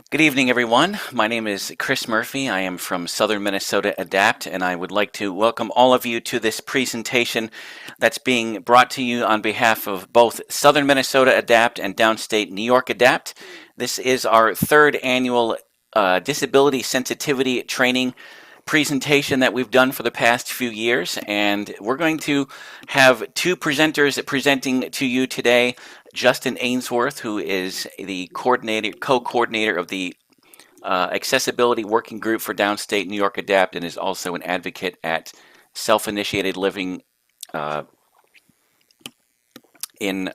Good evening, everyone. My name is Chris Murphy. I am from Southern Minnesota Adapt, and I would like to welcome all of you to this presentation that's being brought to you on behalf of both Southern Minnesota Adapt and Downstate New York Adapt. This is our third annual disability sensitivity training presentation that we've done for the past few years, and we're going to have two presenters presenting to you today. Justin Ainsworth, who is the co-coordinator of the Accessibility Working Group for Downstate New York Adapt, and is also an advocate at Self-Initiated Living in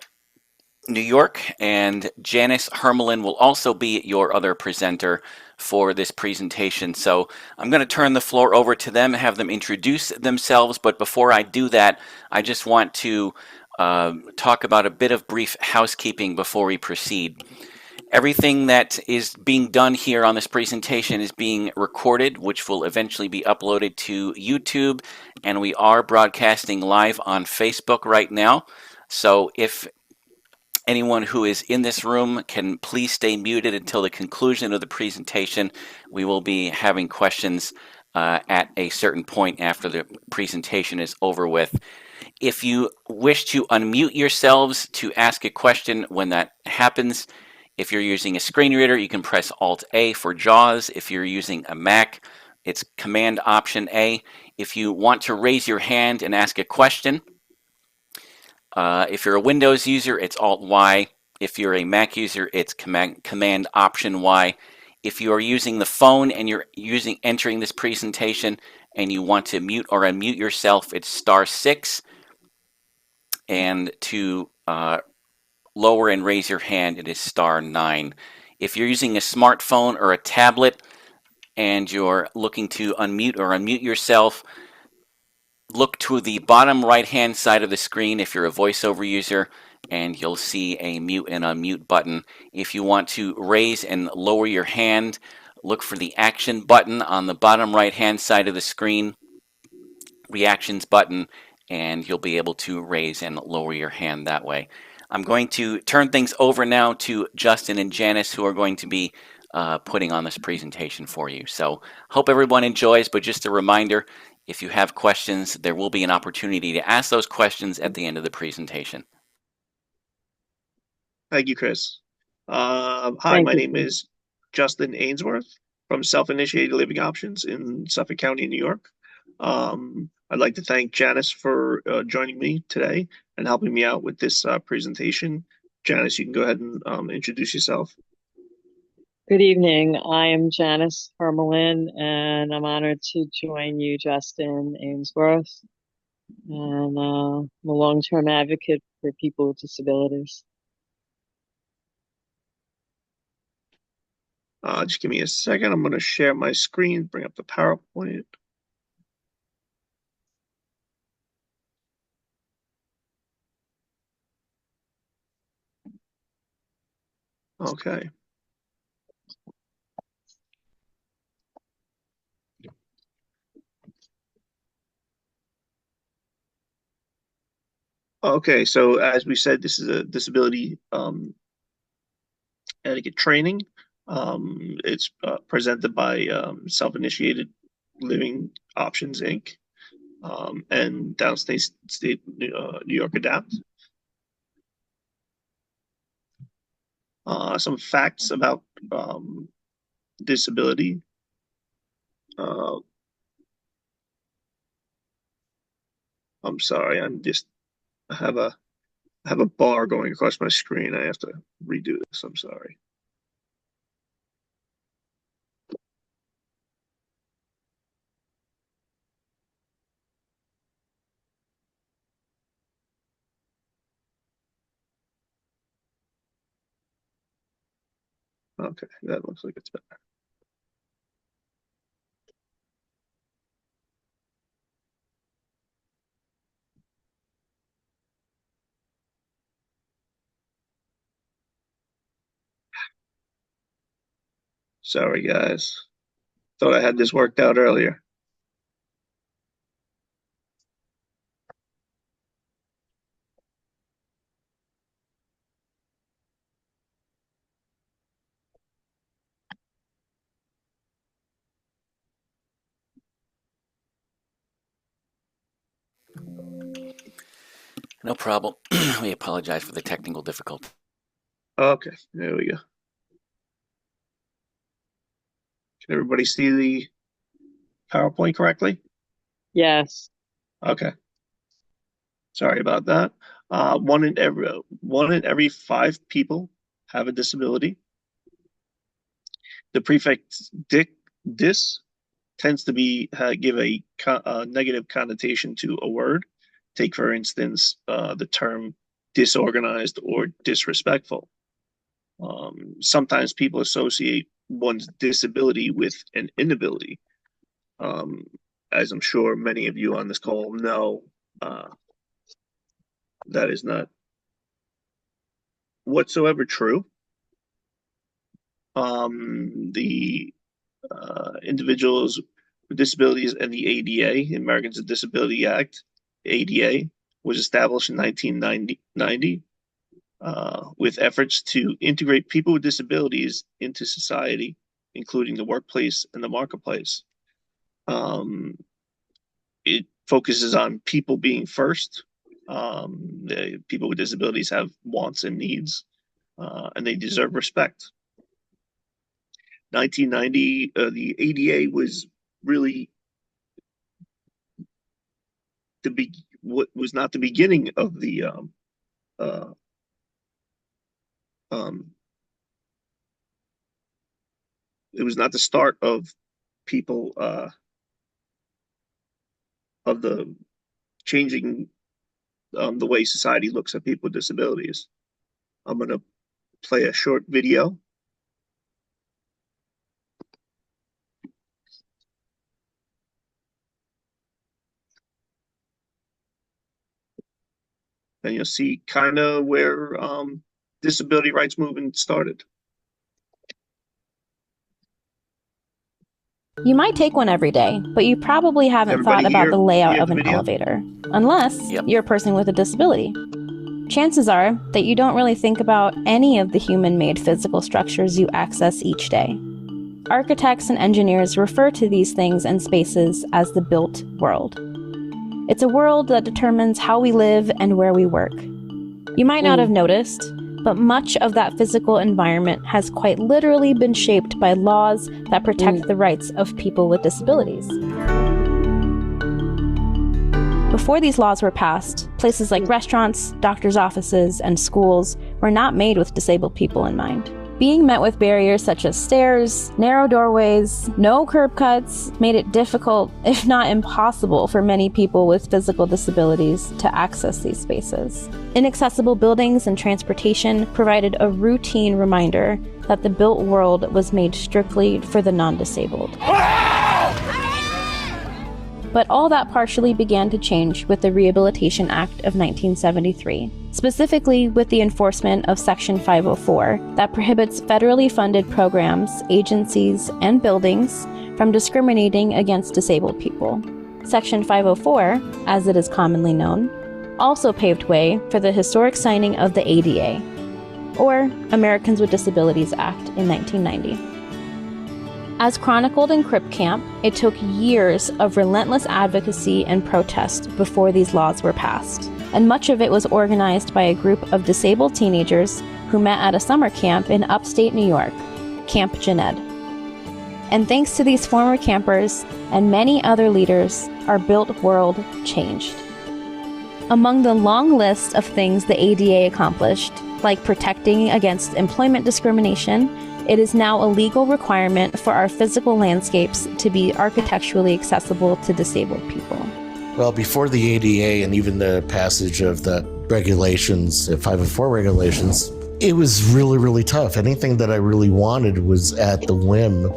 New York. And Janice Hermelin will also be your other presenter for this presentation. So I'm going to turn the floor over to them and have them introduce themselves. But before I do that, I just want to talk about a bit of brief housekeeping before we proceed. Everything that is being done here on this presentation is being recorded, which will eventually be uploaded to YouTube, and we are broadcasting live on Facebook right now. So if anyone who is in this room can please stay muted until the conclusion of the presentation. We will be having questions at a certain point after the presentation is over with. If you wish to unmute yourselves to ask a question when that happens, if you're using a screen reader, you can press Alt-A for JAWS. If you're using a Mac, it's Command-Option-A. If you want to raise your hand and ask a question, if you're a Windows user, it's Alt-Y. If you're a Mac user, it's Command-Option-Y. If you are using the phone and you're entering this presentation and you want to mute or unmute yourself, it's *6. And to lower and raise your hand, it is *9. If you're using a smartphone or a tablet and you're looking to unmute or unmute yourself, look to the bottom right-hand side of the screen if you're a voiceover user, and you'll see a mute and unmute button. If you want to raise and lower your hand, look for the action button on the bottom right-hand side of the screen, reactions button, and you'll be able to raise and lower your hand that way. I'm going to turn things over now to Justin and Janice, who are going to be putting on this presentation for you. So hope everyone enjoys, but just a reminder, if you have questions, there will be an opportunity to ask those questions at the end of the presentation. Thank you, Chris. Hi, Thank my you. name is Justin Ainsworth from Self-Initiated Living Options in Suffolk County, New York. I'd like to thank Janice for joining me today and helping me out with this presentation. Janice, you can go ahead and introduce yourself. Good evening. I am Janice Hermelin, and I'm honored to join you, Justin Ainsworth. And I'm a long-term advocate for people with disabilities. Just give me a second. I'm going to share my screen, bring up the PowerPoint. Okay. Okay, so as we said, this is a disability etiquette training. It's presented by Self-Initiated Living Options, Inc. And Downstate New York Adapt. Some facts about disability. I'm sorry, I have a bar going across my screen. I have to redo this. I'm sorry. Okay, that looks like it's better. Sorry, guys. Thought I had this worked out earlier. No problem. We apologize for the technical difficulty. Okay, there we go. Can everybody see the PowerPoint correctly? Yes. Okay. Sorry about that. One in every 5 people have a disability. The prefix dis tends to give a negative connotation to a word. Take, for instance, the term disorganized or disrespectful. Sometimes people associate one's disability with an inability. As I'm sure many of you on this call know, that is not whatsoever true. The individuals with disabilities and the ADA, Americans with Disability Act, ADA, was established in 1990 with efforts to integrate people with disabilities into society, including the workplace and the marketplace. It focuses on people being first. The people with disabilities have wants and needs, and they deserve respect. 1990, the ADA was really what was not the beginning of the it was not the start of people of the changing the way society looks at people with disabilities. I'm going to play a short video. And you'll see kind of where disability rights movement started. You might take one every day, but you probably haven't thought about the layout of an elevator, unless you're a person with a disability. Chances are that you don't really think about any of the human-made physical structures you access each day. Architects and engineers refer to these things and spaces as the built world. It's a world that determines how we live and where we work. You might not have noticed, but much of that physical environment has quite literally been shaped by laws that protect the rights of people with disabilities. Before these laws were passed, places like restaurants, doctors' offices, and schools were not made with disabled people in mind. Being met with barriers such as stairs, narrow doorways, no curb cuts made it difficult, if not impossible, for many people with physical disabilities to access these spaces. Inaccessible buildings and transportation provided a routine reminder that the built world was made strictly for the non-disabled. But all that partially began to change with the Rehabilitation Act of 1973, specifically with the enforcement of Section 504 that prohibits federally funded programs, agencies, and buildings from discriminating against disabled people. Section 504, as it is commonly known, also paved way for the historic signing of the ADA, or Americans with Disabilities Act, in 1990. As chronicled in Crip Camp, it took years of relentless advocacy and protest before these laws were passed, and much of it was organized by a group of disabled teenagers who met at a summer camp in upstate New York, Camp Jened. And thanks to these former campers and many other leaders, our built world changed. Among the long list of things the ADA accomplished, like protecting against employment discrimination, it is now a legal requirement for our physical landscapes to be architecturally accessible to disabled people. Well, before the ADA and even the passage of the regulations, the 504 regulations, it was really, really tough. Anything that I really wanted was at the whim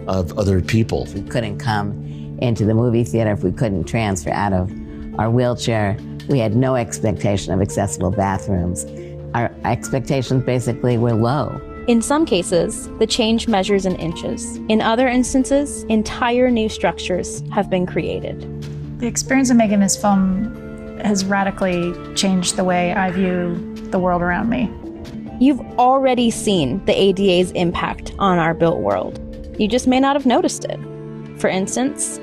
of other people. We couldn't come into the movie theater if we couldn't transfer out of our wheelchair. We had no expectation of accessible bathrooms. Our expectations basically were low. In some cases, the change measures in inches. In other instances, entire new structures have been created. The experience of making this film has radically changed the way I view the world around me. You've already seen the ADA's impact on our built world. You just may not have noticed it. For instance,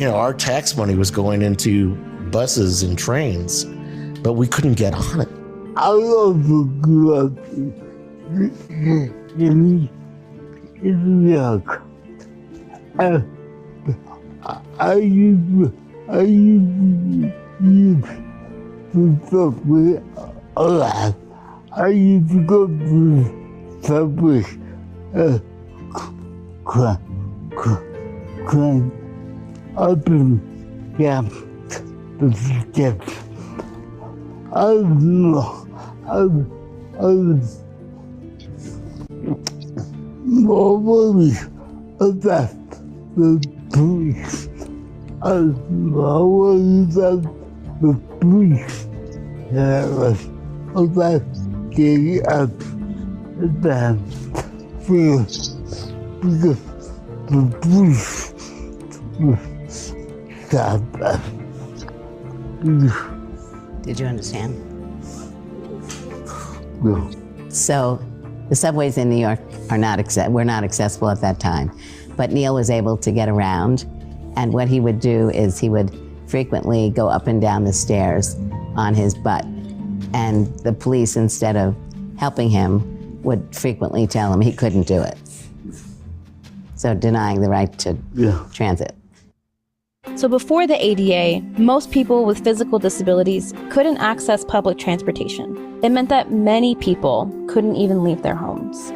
our tax money was going into buses and trains, but we couldn't get on it. I also grew up in New York. I used to subway a lot. I used to go to subway, climb up and down the steps. I was more worried about the police. I was more worried about the police than I was about getting up and down because the police would stop us. Did you understand? No. So the subways in New York were not accessible at that time. But Neil was able to get around, and what he would do is he would frequently go up and down the stairs on his butt, and the police, instead of helping him, would frequently tell him he couldn't do it. So denying the right to transit. So before the ADA, most people with physical disabilities couldn't access public transportation. It meant that many people couldn't even leave their homes.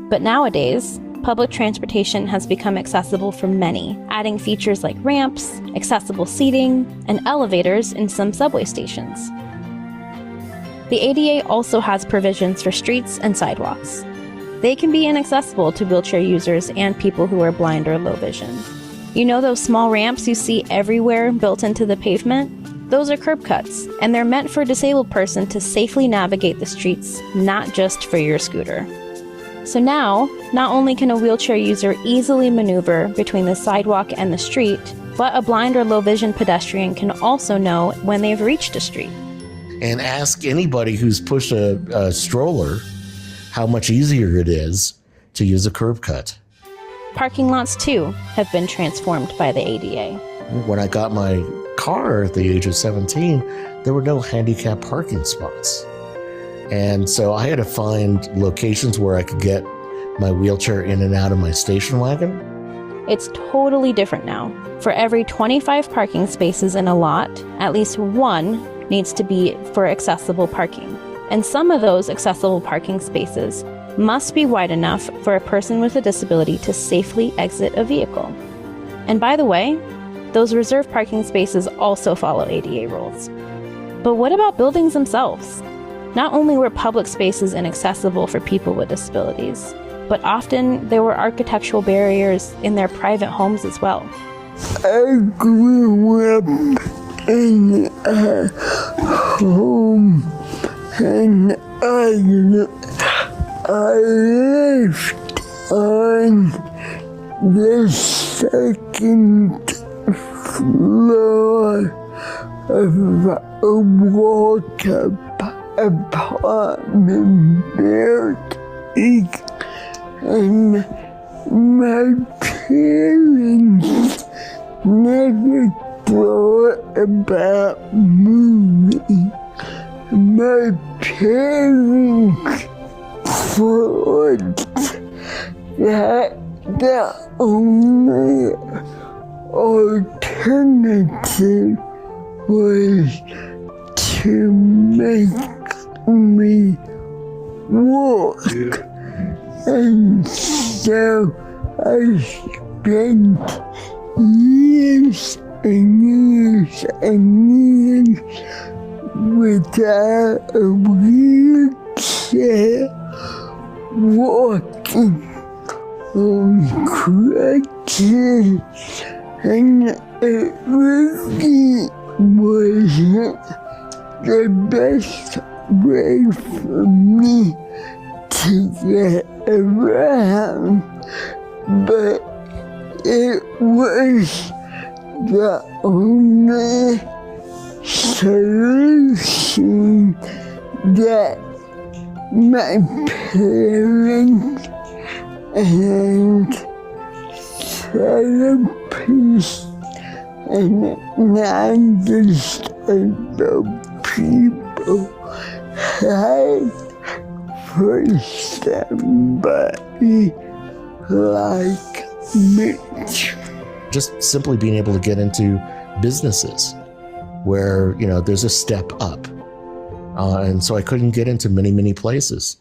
But nowadays, public transportation has become accessible for many, adding features like ramps, accessible seating, and elevators in some subway stations. The ADA also has provisions for streets and sidewalks. They can be inaccessible to wheelchair users and people who are blind or low vision. You know those small ramps you see everywhere built into the pavement? Those are curb cuts, and they're meant for a disabled person to safely navigate the streets, not just for your scooter. So now, not only can a wheelchair user easily maneuver between the sidewalk and the street, but a blind or low vision pedestrian can also know when they've reached a street. And ask anybody who's pushed a stroller how much easier it is to use a curb cut. Parking lots, too, have been transformed by the ADA. When I got my car at the age of 17, there were no handicap parking spots. And so I had to find locations where I could get my wheelchair in and out of my station wagon. It's totally different now. For every 25 parking spaces in a lot, at least one needs to be for accessible parking. And some of those accessible parking spaces must be wide enough for a person with a disability to safely exit a vehicle. And by the way, those reserved parking spaces also follow ADA rules. But what about buildings themselves? Not only were public spaces inaccessible for people with disabilities, but often there were architectural barriers in their private homes as well. I grew up in a home and I lived on the second floor of a walk-up apartment building, and my parents never thought about moving. My parents thought that the only alternative was to make me walk. And so I spent years and years and years without a wheelchair, walking on crutches, and it really wasn't the best way for me to get around, but it was the only solution that my parents and therapists and non-disabled people had for somebody like Mitch. Just simply being able to get into businesses where, there's a step up. And so I couldn't get into many places.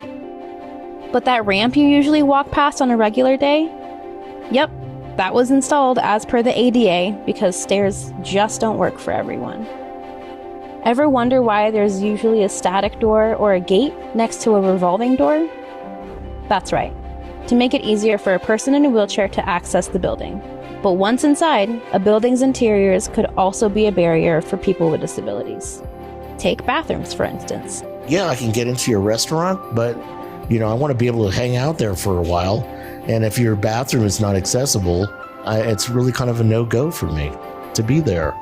But that ramp you usually walk past on a regular day? Yep, that was installed as per the ADA because stairs just don't work for everyone. Ever wonder why there's usually a static door or a gate next to a revolving door? That's right, to make it easier for a person in a wheelchair to access the building. But once inside, a building's interiors could also be a barrier for people with disabilities. Take bathrooms, for instance. Yeah, I can get into your restaurant, but, I want to be able to hang out there for a while. And if your bathroom is not accessible, it's really kind of a no-go for me to be there.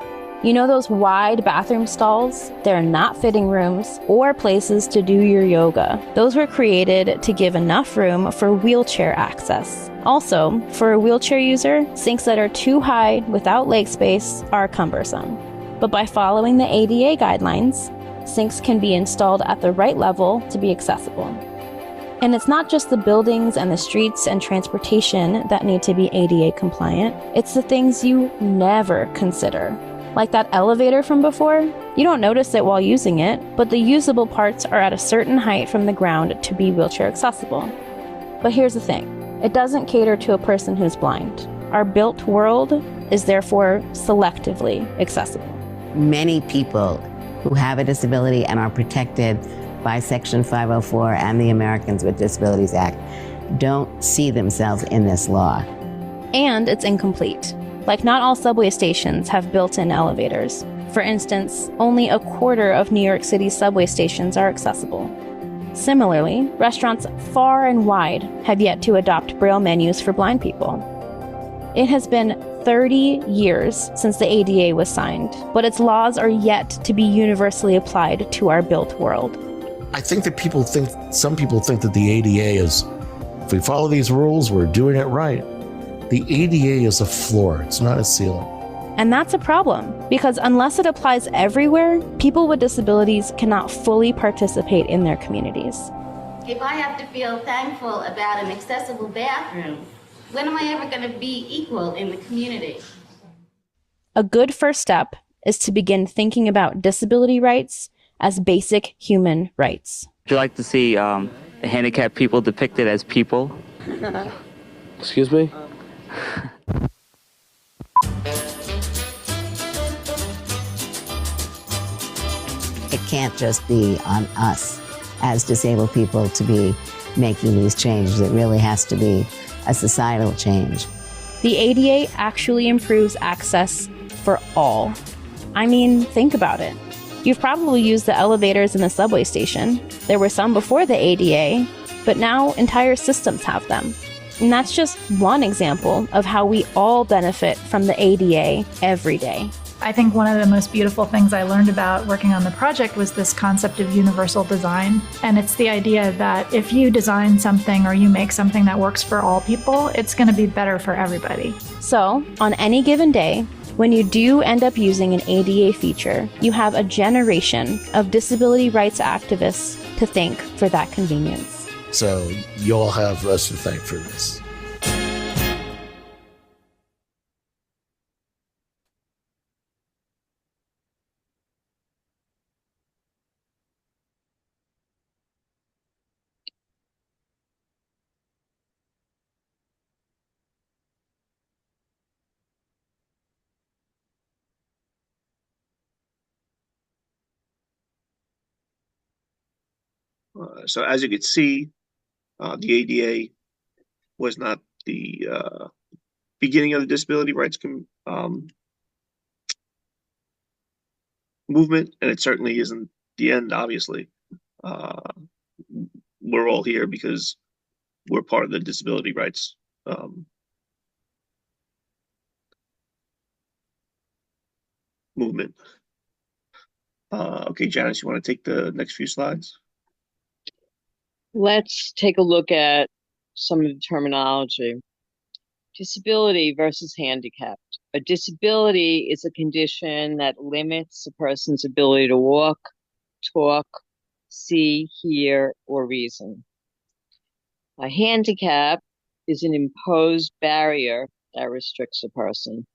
You know those wide bathroom stalls? They're not fitting rooms or places to do your yoga. Those were created to give enough room for wheelchair access. Also, for a wheelchair user, sinks that are too high without leg space are cumbersome. But by following the ADA guidelines, sinks can be installed at the right level to be accessible. And it's not just the buildings and the streets and transportation that need to be ADA compliant. It's the things you never consider. Like that elevator from before, you don't notice it while using it, but the usable parts are at a certain height from the ground to be wheelchair accessible. But here's the thing, it doesn't cater to a person who's blind. Our built world is therefore selectively accessible. Many people who have a disability and are protected by Section 504 and the Americans with Disabilities Act don't see themselves in this law. And it's incomplete. Like, not all subway stations have built-in elevators. For instance, only a quarter of New York City's subway stations are accessible. Similarly, restaurants far and wide have yet to adopt Braille menus for blind people. It has been 30 years since the ADA was signed, but its laws are yet to be universally applied to our built world. I think that some people think that the ADA is, if we follow these rules, we're doing it right. The ADA is a floor, it's not a ceiling. And that's a problem, because unless it applies everywhere, people with disabilities cannot fully participate in their communities. If I have to feel thankful about an accessible bathroom, when am I ever going to be equal in the community? A good first step is to begin thinking about disability rights as basic human rights. Would you like to see handicapped people depicted as people? Excuse me? It can't just be on us as disabled people to be making these changes. It really has to be a societal change. The ADA actually improves access for all. I mean, think about it. You've probably used the elevators in the subway station. There were some before the ADA, but now entire systems have them. And that's just one example of how we all benefit from the ADA every day. I think one of the most beautiful things I learned about working on the project was this concept of universal design. And it's the idea that if you design something or you make something that works for all people, it's going to be better for everybody. So, on any given day, when you do end up using an ADA feature, you have a generation of disability rights activists to thank for that convenience. So you all have us to thank for this. So as you can see, the ADA was not the beginning of the disability rights movement, and it certainly isn't the end, obviously. We're all here because we're part of the disability rights movement. Okay, Janice, you want to take the next few slides? Let's take a look at some of the terminology. Disability versus handicapped. A disability is a condition that limits a person's ability to walk, talk, see, hear, or reason. A handicap is an imposed barrier that restricts a person.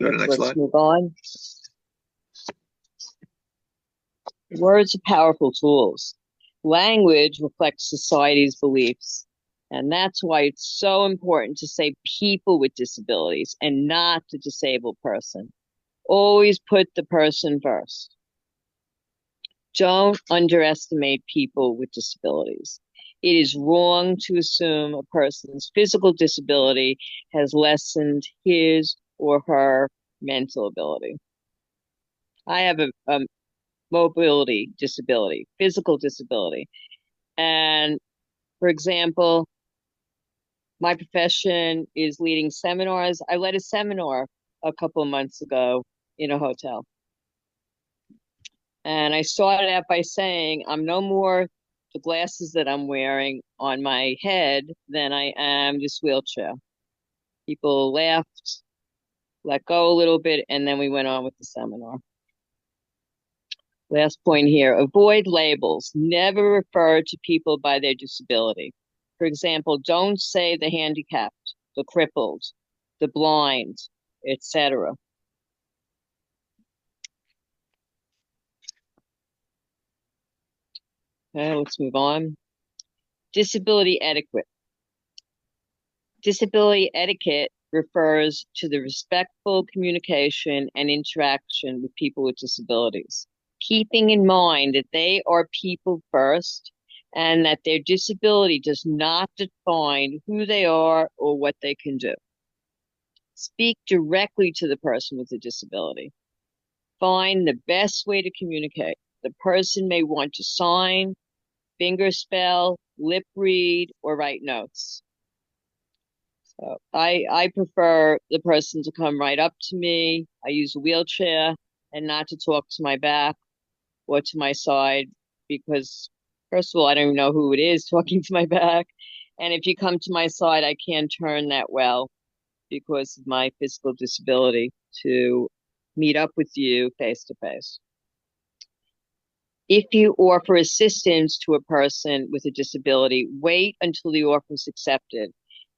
Go to the next Let's slide. move on. Words are powerful tools. Language reflects society's beliefs. And that's why it's so important to say people with disabilities and not the disabled person. Always put the person first. Don't underestimate people with disabilities. It is wrong to assume a person's physical disability has lessened his or her mental ability. I have a mobility disability, physical disability. And for example, my profession is leading seminars. I led a seminar a couple of months ago in a hotel. And I started out by saying, I'm no more the glasses that I'm wearing on my head than I am this wheelchair. People laughed, let go a little bit, and then we went on with the seminar. Last point here, avoid labels. Never refer to people by their disability. For example, don't say the handicapped, the crippled, the blind, etc. Okay, let's move on. Disability etiquette. Disability etiquette refers to the respectful communication and interaction with people with disabilities, keeping in mind that they are people first and that their disability does not define who they are or what they can do. Speak directly to the person with a disability. Find the best way to communicate. The person may want to sign, fingerspell, lip read, or write notes. So I prefer the person to come right up to me. I use a wheelchair and not to talk to my back or to my side because, first of all, I don't even know who it is talking to my back. And if you come to my side, I can't turn that well because of my physical disability to meet up with you face to face. If you offer assistance to a person with a disability, wait until the offer is accepted.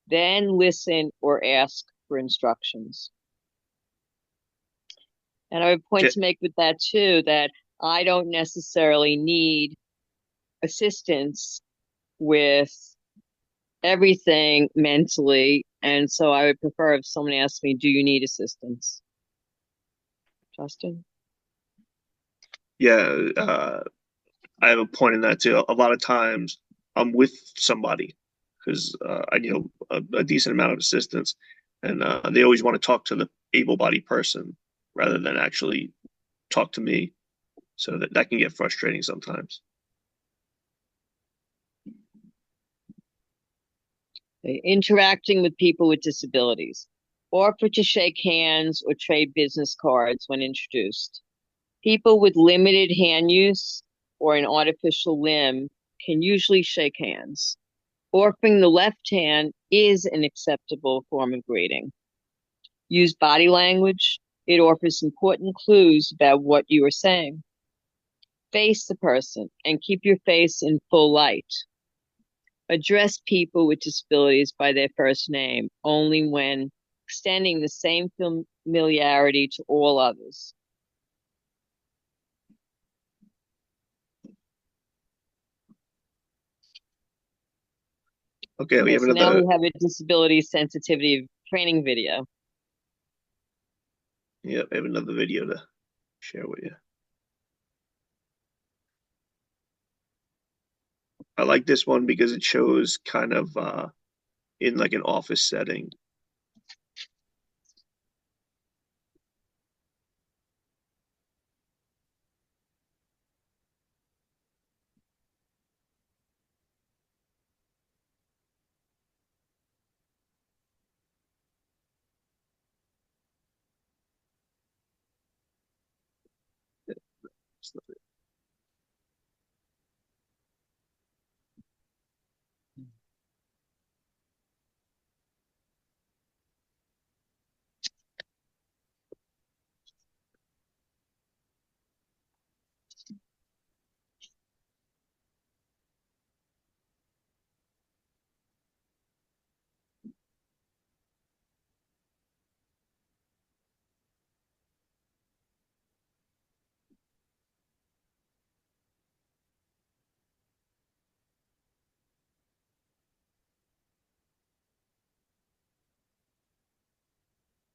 Then listen or ask for instructions. And I have a point to make with that too, that I don't necessarily need assistance with everything mentally. And so I would prefer if someone asked me, do you need assistance? Justin? Yeah, I have a point in that too. A lot of times I'm with somebody because I need a decent amount of assistance, and they always want to talk to the able-bodied person rather than actually talk to me. So that can get frustrating sometimes. Interacting with people with disabilities. Offer to shake hands or trade business cards when introduced. People with limited hand use or an artificial limb can usually shake hands. Offering the left hand is an acceptable form of greeting. Use body language. It offers important clues about what you are saying. Face the person and keep your face in full light. Address people with disabilities by their first name only when extending the same familiarity to all others. Okay, we have So now another. we have a disability sensitivity training video. Yeah, we have another video to share with you. I like this one because it shows kind of in like an office setting.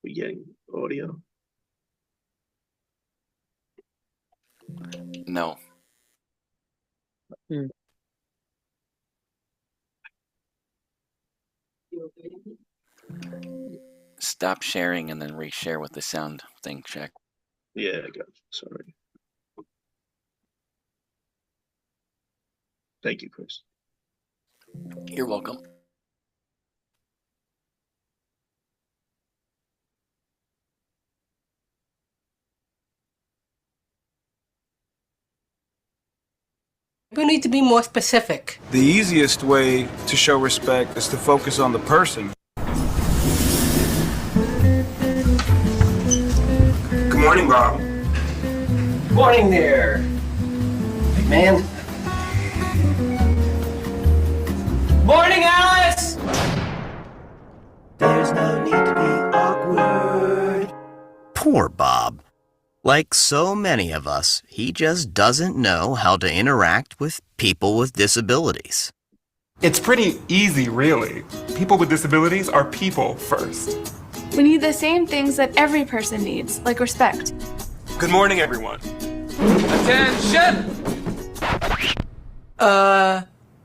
We getting audio? No. Stop sharing and then reshare with the sound thing check. Yeah, I got you. Sorry. Thank you, Chris. You're welcome. We need to be more specific. The easiest way to show respect is to focus on the person. Good morning, Bob. Morning there, big man. Morning, Alice! There's no need to be awkward. Poor Bob. Like so many of us, he just doesn't know how to interact with people with disabilities. It's pretty easy, really. People with disabilities are people first. We need the same things that every person needs, like respect. Good morning, everyone. Attention!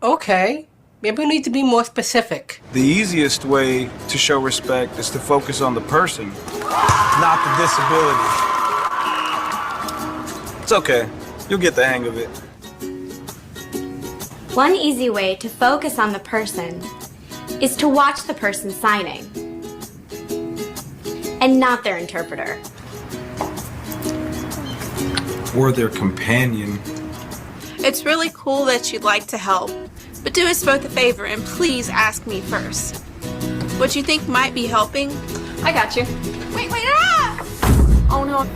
Okay. Maybe we need to be more specific. The easiest way to show respect is to focus on the person, not the disability. It's okay. You'll get the hang of it. One easy way to focus on the person is to watch the person signing and not their interpreter. Or their companion. It's really cool that you'd like to help, but do us both a favor and please ask me first. What you think might be helping? I got you. Wait, ah! Oh no,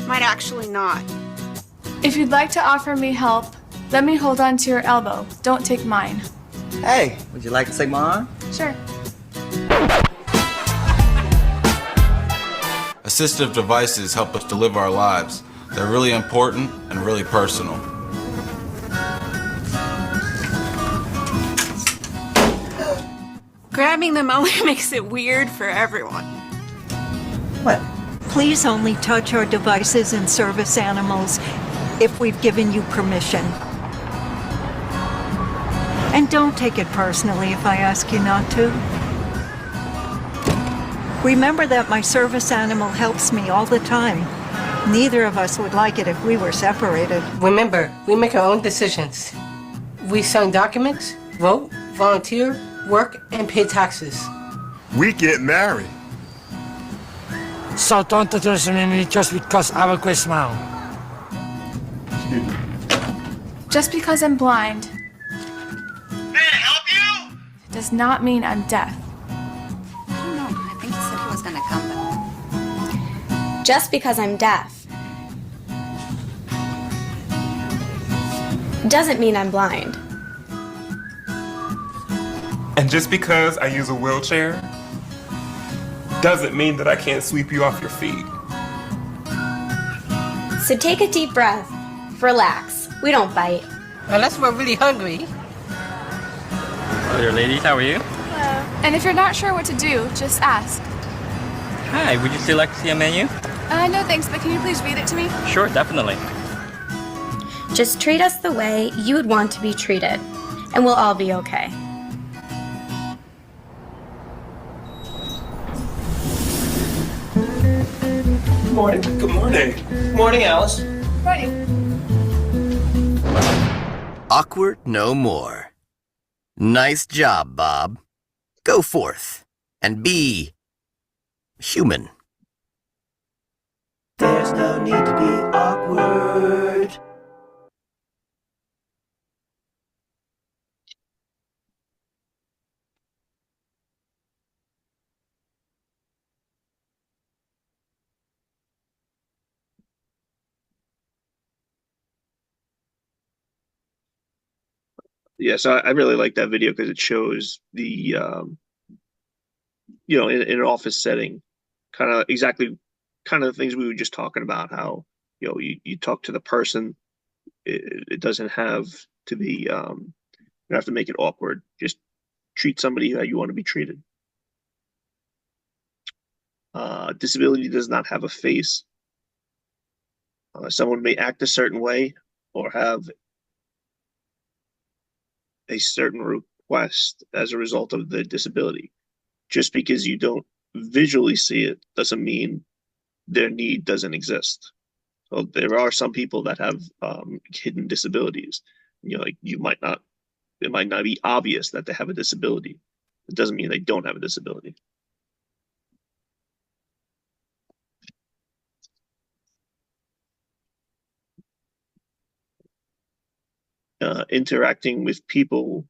might actually not. If you'd like to offer me help, let me hold on to your elbow. Don't take mine. Hey, would you like to take my arm? Sure. Assistive devices help us to live our lives. They're really important and really personal. Grabbing them only makes it weird for everyone. What? Please only touch our devices and service animals if we've given you permission. And don't take it personally if I ask you not to. Remember that my service animal helps me all the time. Neither of us would like it if we were separated. Remember, we make our own decisions. We sign documents, vote, volunteer, work, and pay taxes. We get married. So don't trust me just because I have a great smile. Just because I'm blind. May I help you? Does not mean I'm deaf. I don't know. I think he said he was gonna come, but... Just because I'm deaf doesn't mean I'm blind. And just because I use a wheelchair doesn't mean that I can't sweep you off your feet. So take a deep breath. Relax. We don't bite. Unless we're really hungry. Hello there, ladies. How are you? Hello. And if you're not sure what to do, just ask. Hi, would you still like to see a menu? No thanks, but can you please read it to me? Sure, definitely. Just treat us the way you would want to be treated, and we'll all be okay. Good morning. Good morning. Morning, Alice. Morning. Awkward no more. Nice job, Bob. Go forth and be human. There's no need to be awkward. Yeah, so I really like that video because it shows the in an office setting, kind of exactly kind of the things we were just talking about. How you talk to the person. It doesn't have to be you don't have to make it awkward. Just treat somebody how you want to be treated. Disability does not have a face. Someone may act a certain way or have a certain request as a result of the disability. Just because you don't visually see it doesn't mean their need doesn't exist. So there are some people that have hidden disabilities. Like it might not be obvious that they have a disability. It doesn't mean they don't have a disability. Interacting with people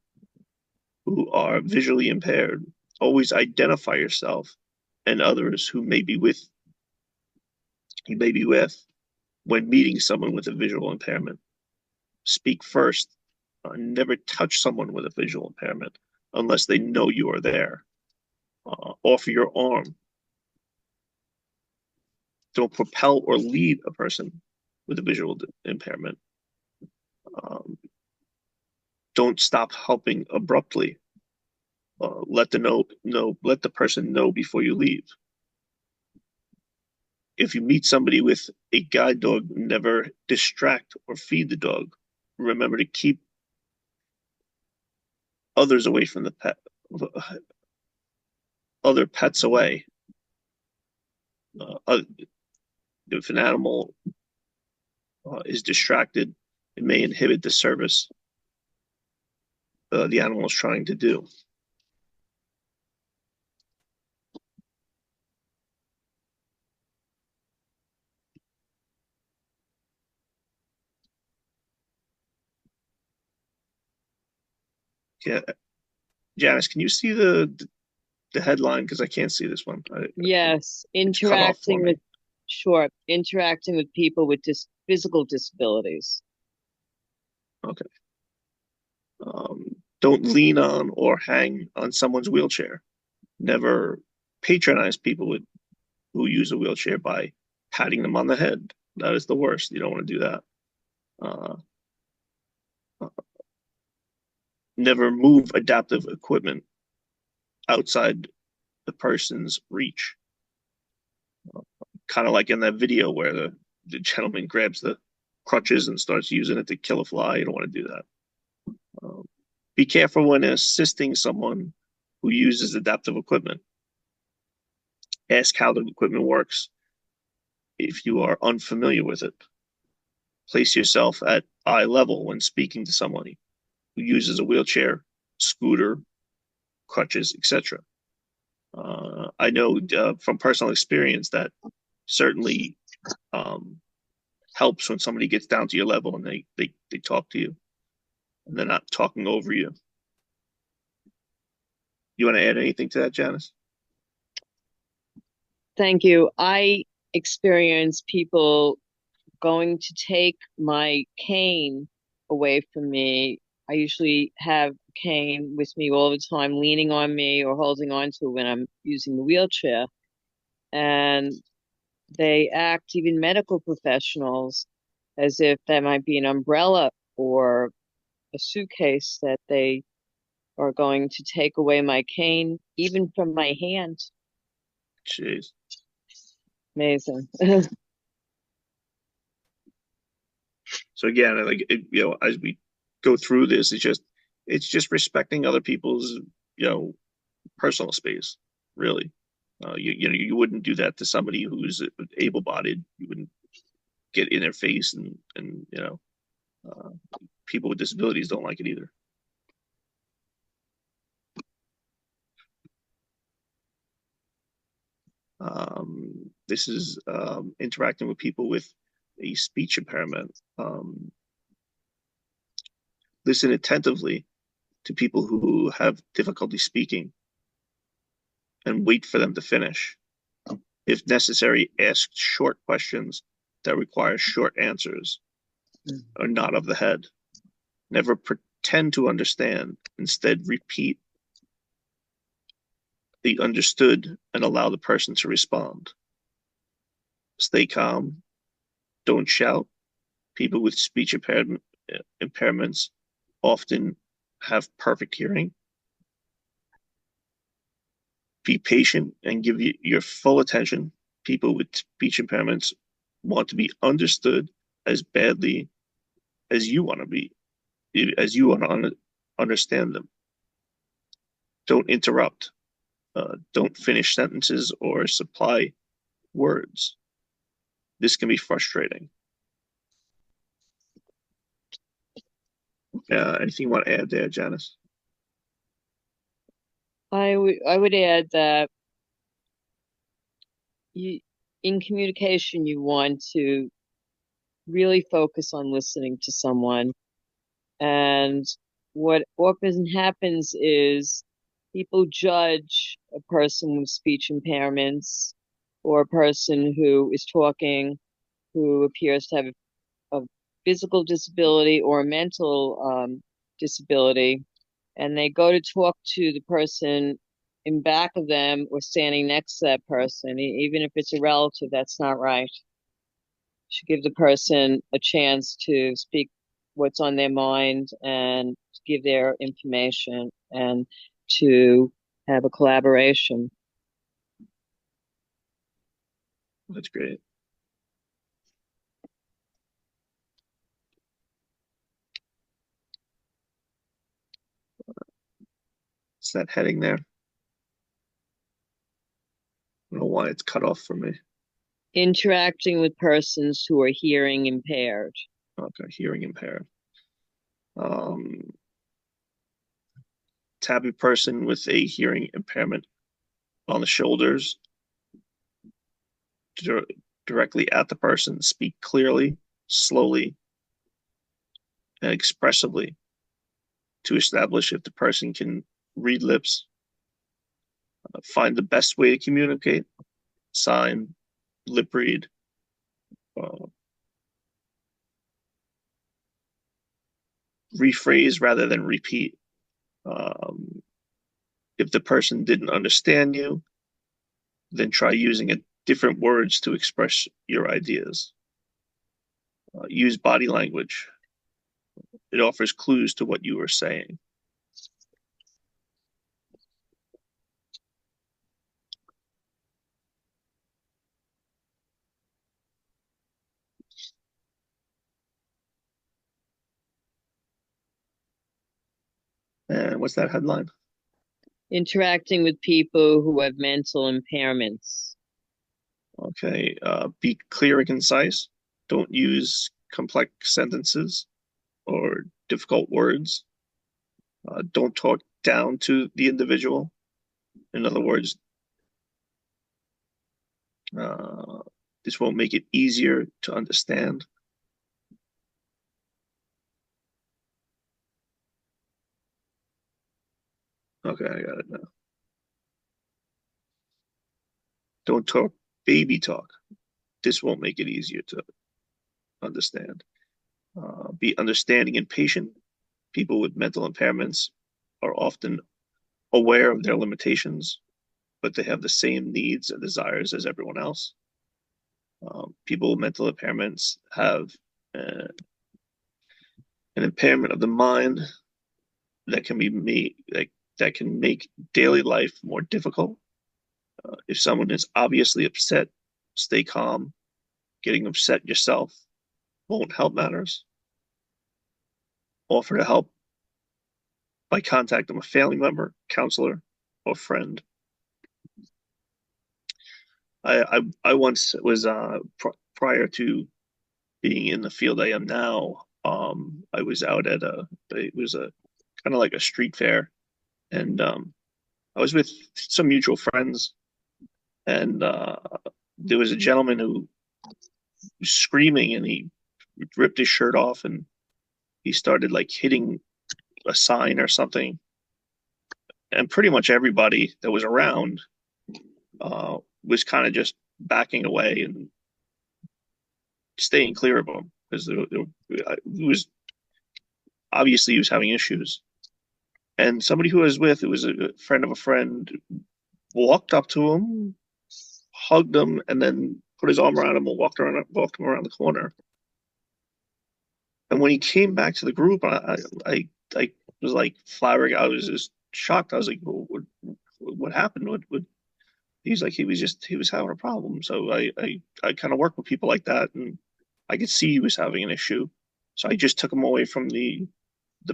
who are visually impaired, always identify yourself and others who you may be with when meeting someone with a visual impairment. Speak first. Never touch someone with a visual impairment unless they know you are there. Offer your arm. Don't propel or lead a person with a visual impairment. Don't stop helping abruptly. Let the person know before you leave. If you meet somebody with a guide dog, never distract or feed the dog. Remember to keep others away from the pet, other pets away. If an animal is distracted, it may inhibit the service the animal is trying to do. Yeah, Janice, can you see the headline? Because I can't see this one. Yes, it's cut off for me. interacting with people with physical disabilities. Okay. Don't lean on or hang on someone's wheelchair. Never patronize people who use a wheelchair by patting them on the head. That is the worst. You don't want to do that. Never move adaptive equipment outside the person's reach. Kind of like in that video where the gentleman grabs the crutches and starts using it to kill a fly. You don't want to do that. Be careful when assisting someone who uses adaptive equipment. Ask how the equipment works if you are unfamiliar with it. Place yourself at eye level when speaking to somebody who uses a wheelchair, scooter, crutches, etc. I know from personal experience that certainly helps when somebody gets down to your level and they talk to you and they're not talking over you. You want to add anything to that, Janice? Thank you. I experience people going to take my cane away from me. I usually have a cane with me all the time, leaning on me or holding on to when I'm using the wheelchair. And they act, even medical professionals, as if that might be an umbrella or a suitcase that they are going to take away my cane, even from my hand. Jeez. Amazing. So again, like as we go through this, it's just respecting other people's personal space. Really, you wouldn't do that to somebody who's able-bodied. You wouldn't get in their face, and people with disabilities don't like it either. This is interacting with people with a speech impairment. Listen attentively to people who have difficulty speaking and wait for them to finish. If necessary, ask short questions that require short answers or nod of the head. Never pretend to understand. Instead, repeat the understood and allow the person to respond. Stay calm. Don't shout. People with speech impairments often have perfect hearing. Be patient and give you your full attention. People with speech impairments want to be understood as badly as you want to be, as you want to understand them. Don't interrupt. Don't finish sentences or supply words. This can be frustrating. Anything you want to add there, Janice? I would add that in communication you want to really focus on listening to someone. And what often happens is people judge a person with speech impairments or a person who is talking who appears to have a physical disability or a mental disability, and they go to talk to the person in back of them or standing next to that person, even if it's a relative. That's not right. Should give the person a chance to speak what's on their mind and to give their information and to have a collaboration. That's great. It's that heading there. I don't know why it's cut off for me. Interacting with persons who are hearing impaired. Okay, hearing impaired. Tap a person with a hearing impairment on the shoulders, directly at the person. Speak clearly, slowly, and expressively to establish if the person can read lips. Find the best way to communicate. Sign, lip read. Rephrase rather than repeat. If the person didn't understand you, then try using different words to express your ideas. Use body language. It offers clues to what you are saying. And what's that headline? Interacting with people who have mental impairments. Okay, be clear and concise. Don't use complex sentences or difficult words. Don't talk down to the individual. In other words, this won't make it easier to understand. Okay, I got it now. Don't talk baby talk. This won't make it easier to understand. Be understanding and patient. People with mental impairments are often aware of their limitations, but they have the same needs and desires as everyone else. People with mental impairments have an impairment of the mind that can be made that can make daily life more difficult. If someone is obviously upset, stay calm. Getting upset yourself won't help matters. Offer to help by contacting a family member, counselor, or friend. I once was prior to being in the field I am now. I was out at it was a kind of like a street fair, and I was with some mutual friends, and there was a gentleman who was screaming, and he ripped his shirt off, and he started like hitting a sign or something, and pretty much everybody that was around was kind of just backing away and staying clear of him because it was obviously he was having issues. And somebody who I was with, it was a friend of a friend, walked up to him, hugged him, and then put his arm around him and walked him around the corner. And when he came back to the group, I was like flabbergasted. I was just shocked. I was like, well, what happened? He's like, he was having a problem. So I kind of work with people like that, and I could see he was having an issue. So I just took him away from the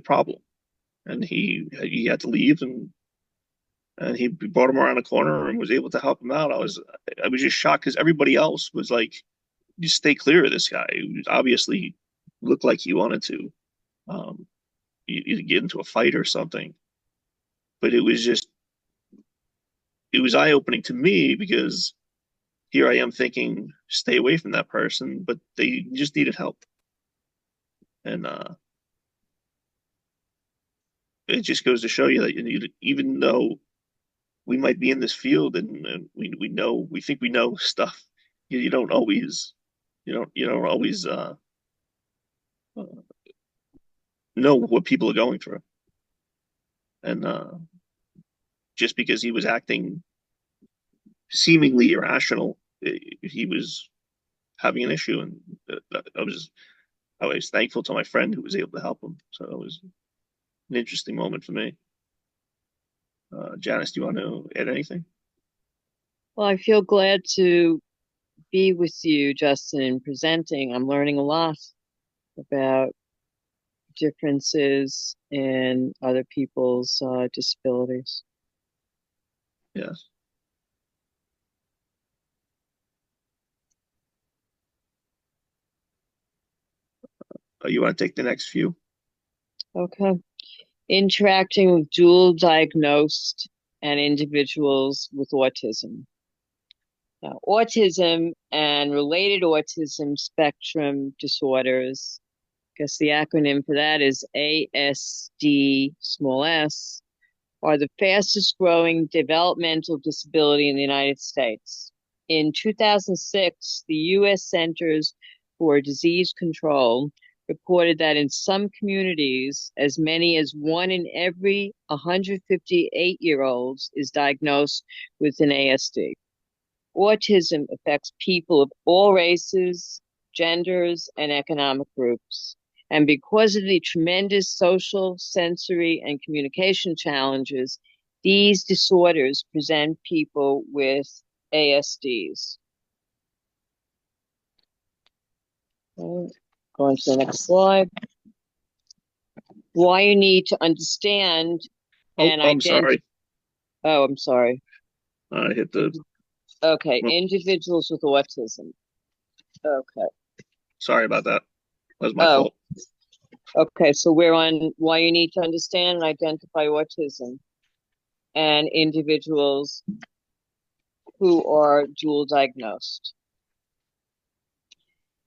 problem, and he had to leave, and he brought him around the corner and was able to help him out. I was just shocked because everybody else was like, you stay clear of this guy. He obviously looked like he wanted to either get into a fight or something. But it was eye opening to me because here I am thinking, stay away from that person, but they just needed help. And it just goes to show you that you need, even though we might be in this field and we think we know stuff, you don't always you don't always uh, know what people are going through. And just because he was acting seemingly irrational, he was having an issue, and I was thankful to my friend who was able to help him. So it was an interesting moment for me. Janice, do you want to add anything? Well, I feel glad to be with you, Justin, in presenting. I'm learning a lot about differences in other people's disabilities. Yes. You want to take the next few? Okay. Interacting with dual diagnosed and individuals with autism. Now, autism and related autism spectrum disorders, I guess the acronym for that is ASD small s, are the fastest growing developmental disability in the United States. In 2006, the U.S. Centers for Disease Control reported that in some communities, as many as 1 in every 158-year-olds is diagnosed with an ASD. Autism affects people of all races, genders, and economic groups. And because of the tremendous social, sensory, and communication challenges, these disorders present people with ASDs. Okay. Going to the next slide. Why you need to understand and I'm sorry. Oh, I'm sorry. I hit the. Okay, individuals with autism. Okay. Sorry about that. That was my fault. Okay, so we're on why you need to understand and identify autism and individuals who are dual diagnosed.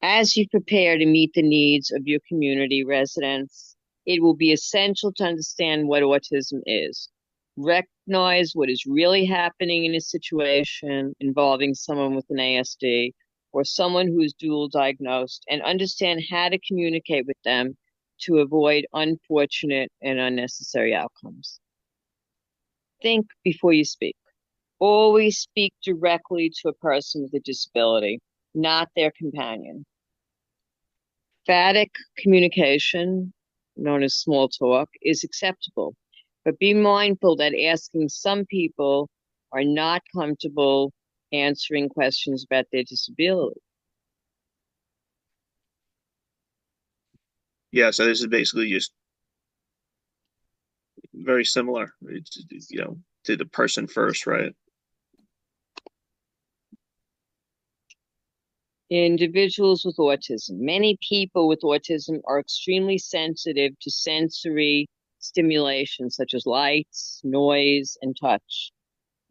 As you prepare to meet the needs of your community residents, it will be essential to understand what autism is. Recognize what is really happening in a situation involving someone with an ASD or someone who is dual diagnosed, and understand how to communicate with them to avoid unfortunate and unnecessary outcomes. Think before you speak. Always speak directly to a person with a disability, not their companion. Emphatic communication, known as small talk, is acceptable, but be mindful that asking some people are not comfortable answering questions about their disability. Yeah, so this is basically just very similar. It's, to the person first, right? Individuals with autism. Many people with autism are extremely sensitive to sensory stimulation, such as lights, noise, and touch.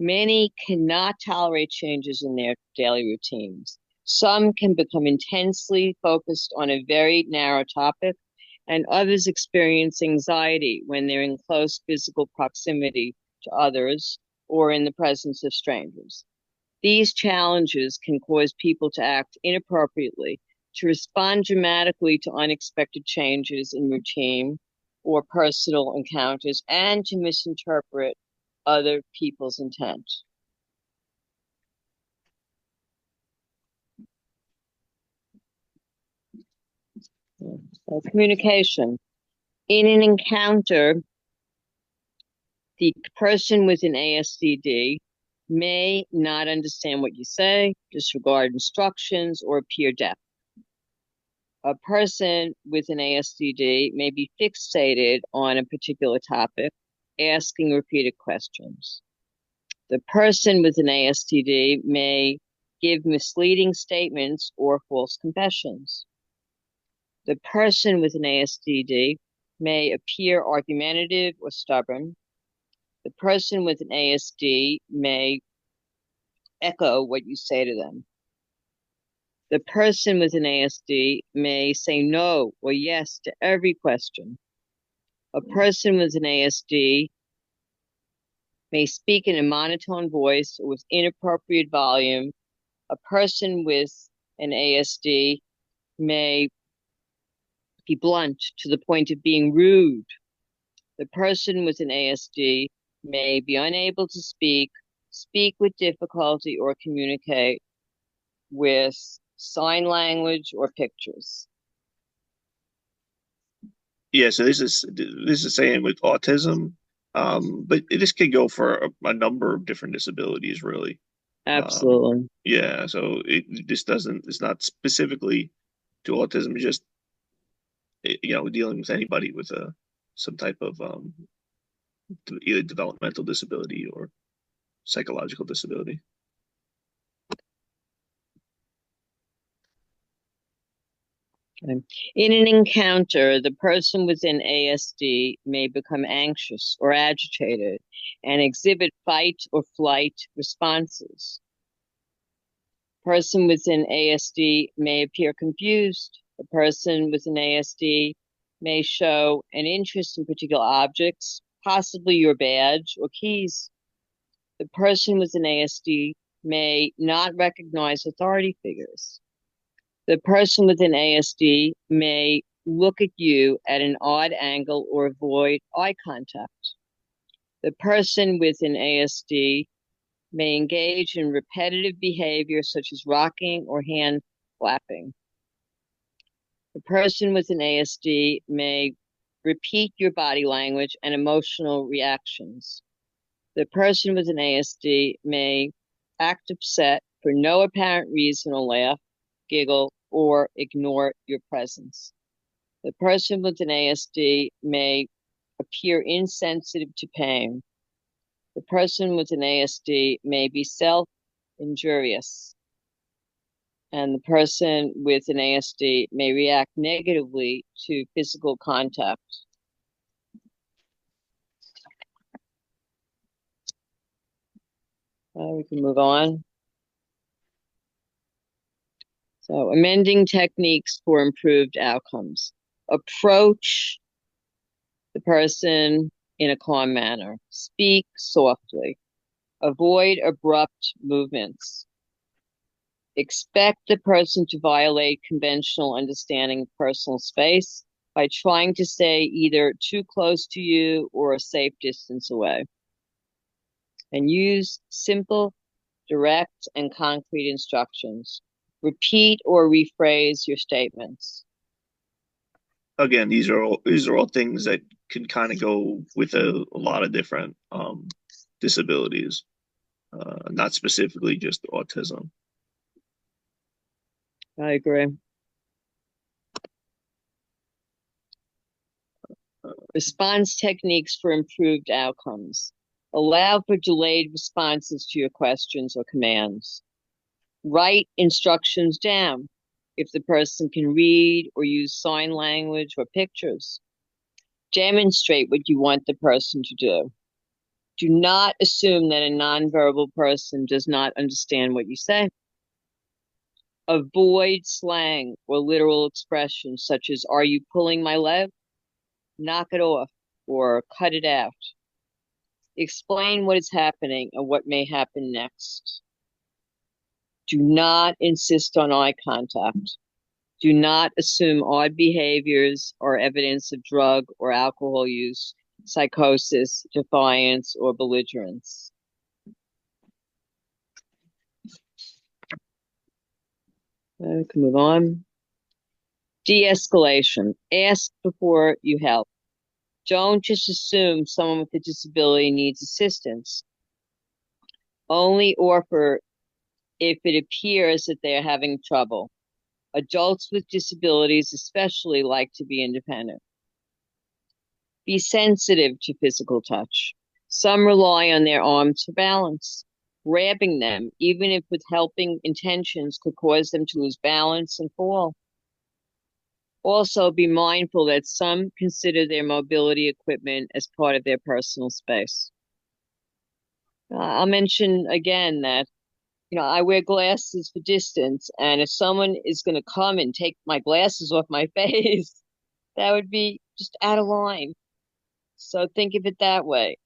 Many cannot tolerate changes in their daily routines. Some can become intensely focused on a very narrow topic, and others experience anxiety when they're in close physical proximity to others or in the presence of strangers. These challenges can cause people to act inappropriately, to respond dramatically to unexpected changes in routine or personal encounters, and to misinterpret other people's intent. Communication. In an encounter, the person with an ASDD may not understand what you say, disregard instructions, or appear deaf. A person with an ASDD may be fixated on a particular topic, asking repeated questions. The person with an ASDD may give misleading statements or false confessions. The person with an ASDD may appear argumentative or stubborn. The person with an ASD may echo what you say to them. The person with an ASD may say no or yes to every question. A person with an ASD may speak in a monotone voice or with inappropriate volume. A person with an ASD may be blunt to the point of being rude. The person with an ASD may be unable to speak with difficulty, or communicate with sign language or pictures. Yeah, so this is saying with autism, but this could go for a number of different disabilities, really. Absolutely. Yeah, so it's not specifically to autism, it's just dealing with anybody with some type of either developmental disability or psychological disability. In an encounter, the person with an ASD may become anxious or agitated and exhibit fight or flight responses. Person with an ASD may appear confused. A person with an ASD may show an interest in particular objects, possibly your badge or keys. The person with an ASD may not recognize authority figures. The person with an ASD may look at you at an odd angle or avoid eye contact. The person with an ASD may engage in repetitive behavior such as rocking or hand flapping. The person with an ASD may repeat your body language and emotional reactions. The person with an ASD may act upset for no apparent reason or laugh, giggle, or ignore your presence. The person with an ASD may appear insensitive to pain. The person with an ASD may be self-injurious. And the person with an ASD may react negatively to physical contact. We can move on. So, amending techniques for improved outcomes. Approach the person in a calm manner. Speak softly. Avoid abrupt movements. Expect the person to violate conventional understanding of personal space by trying to stay either too close to you or a safe distance away. And use simple, direct, and concrete instructions. Repeat or rephrase your statements. Again, these are all things that can kind of go with a lot of different disabilities, not specifically just autism. I agree. Response techniques for improved outcomes. Allow for delayed responses to your questions or commands. Write instructions down if the person can read or use sign language or pictures. Demonstrate what you want the person to do. Do not assume that a nonverbal person does not understand what you say. Avoid slang or literal expressions such as, "Are you pulling my leg?" "Knock it off," or "cut it out." Explain what is happening and what may happen next. Do not insist on eye contact. Do not assume odd behaviors are evidence of drug or alcohol use, psychosis, defiance, or belligerence. We can move on. De-escalation. Ask before you help. Don't just assume someone with a disability needs assistance. Only offer if it appears that they are having trouble. Adults with disabilities especially like to be independent. Be sensitive to physical touch. Some rely on their arms for balance. Grabbing them, even if with helping intentions, could cause them to lose balance and fall. Also, be mindful that some consider their mobility equipment as part of their personal space. I'll mention again that, I wear glasses for distance, and if someone is going to come and take my glasses off my face, that would be just out of line. So think of it that way.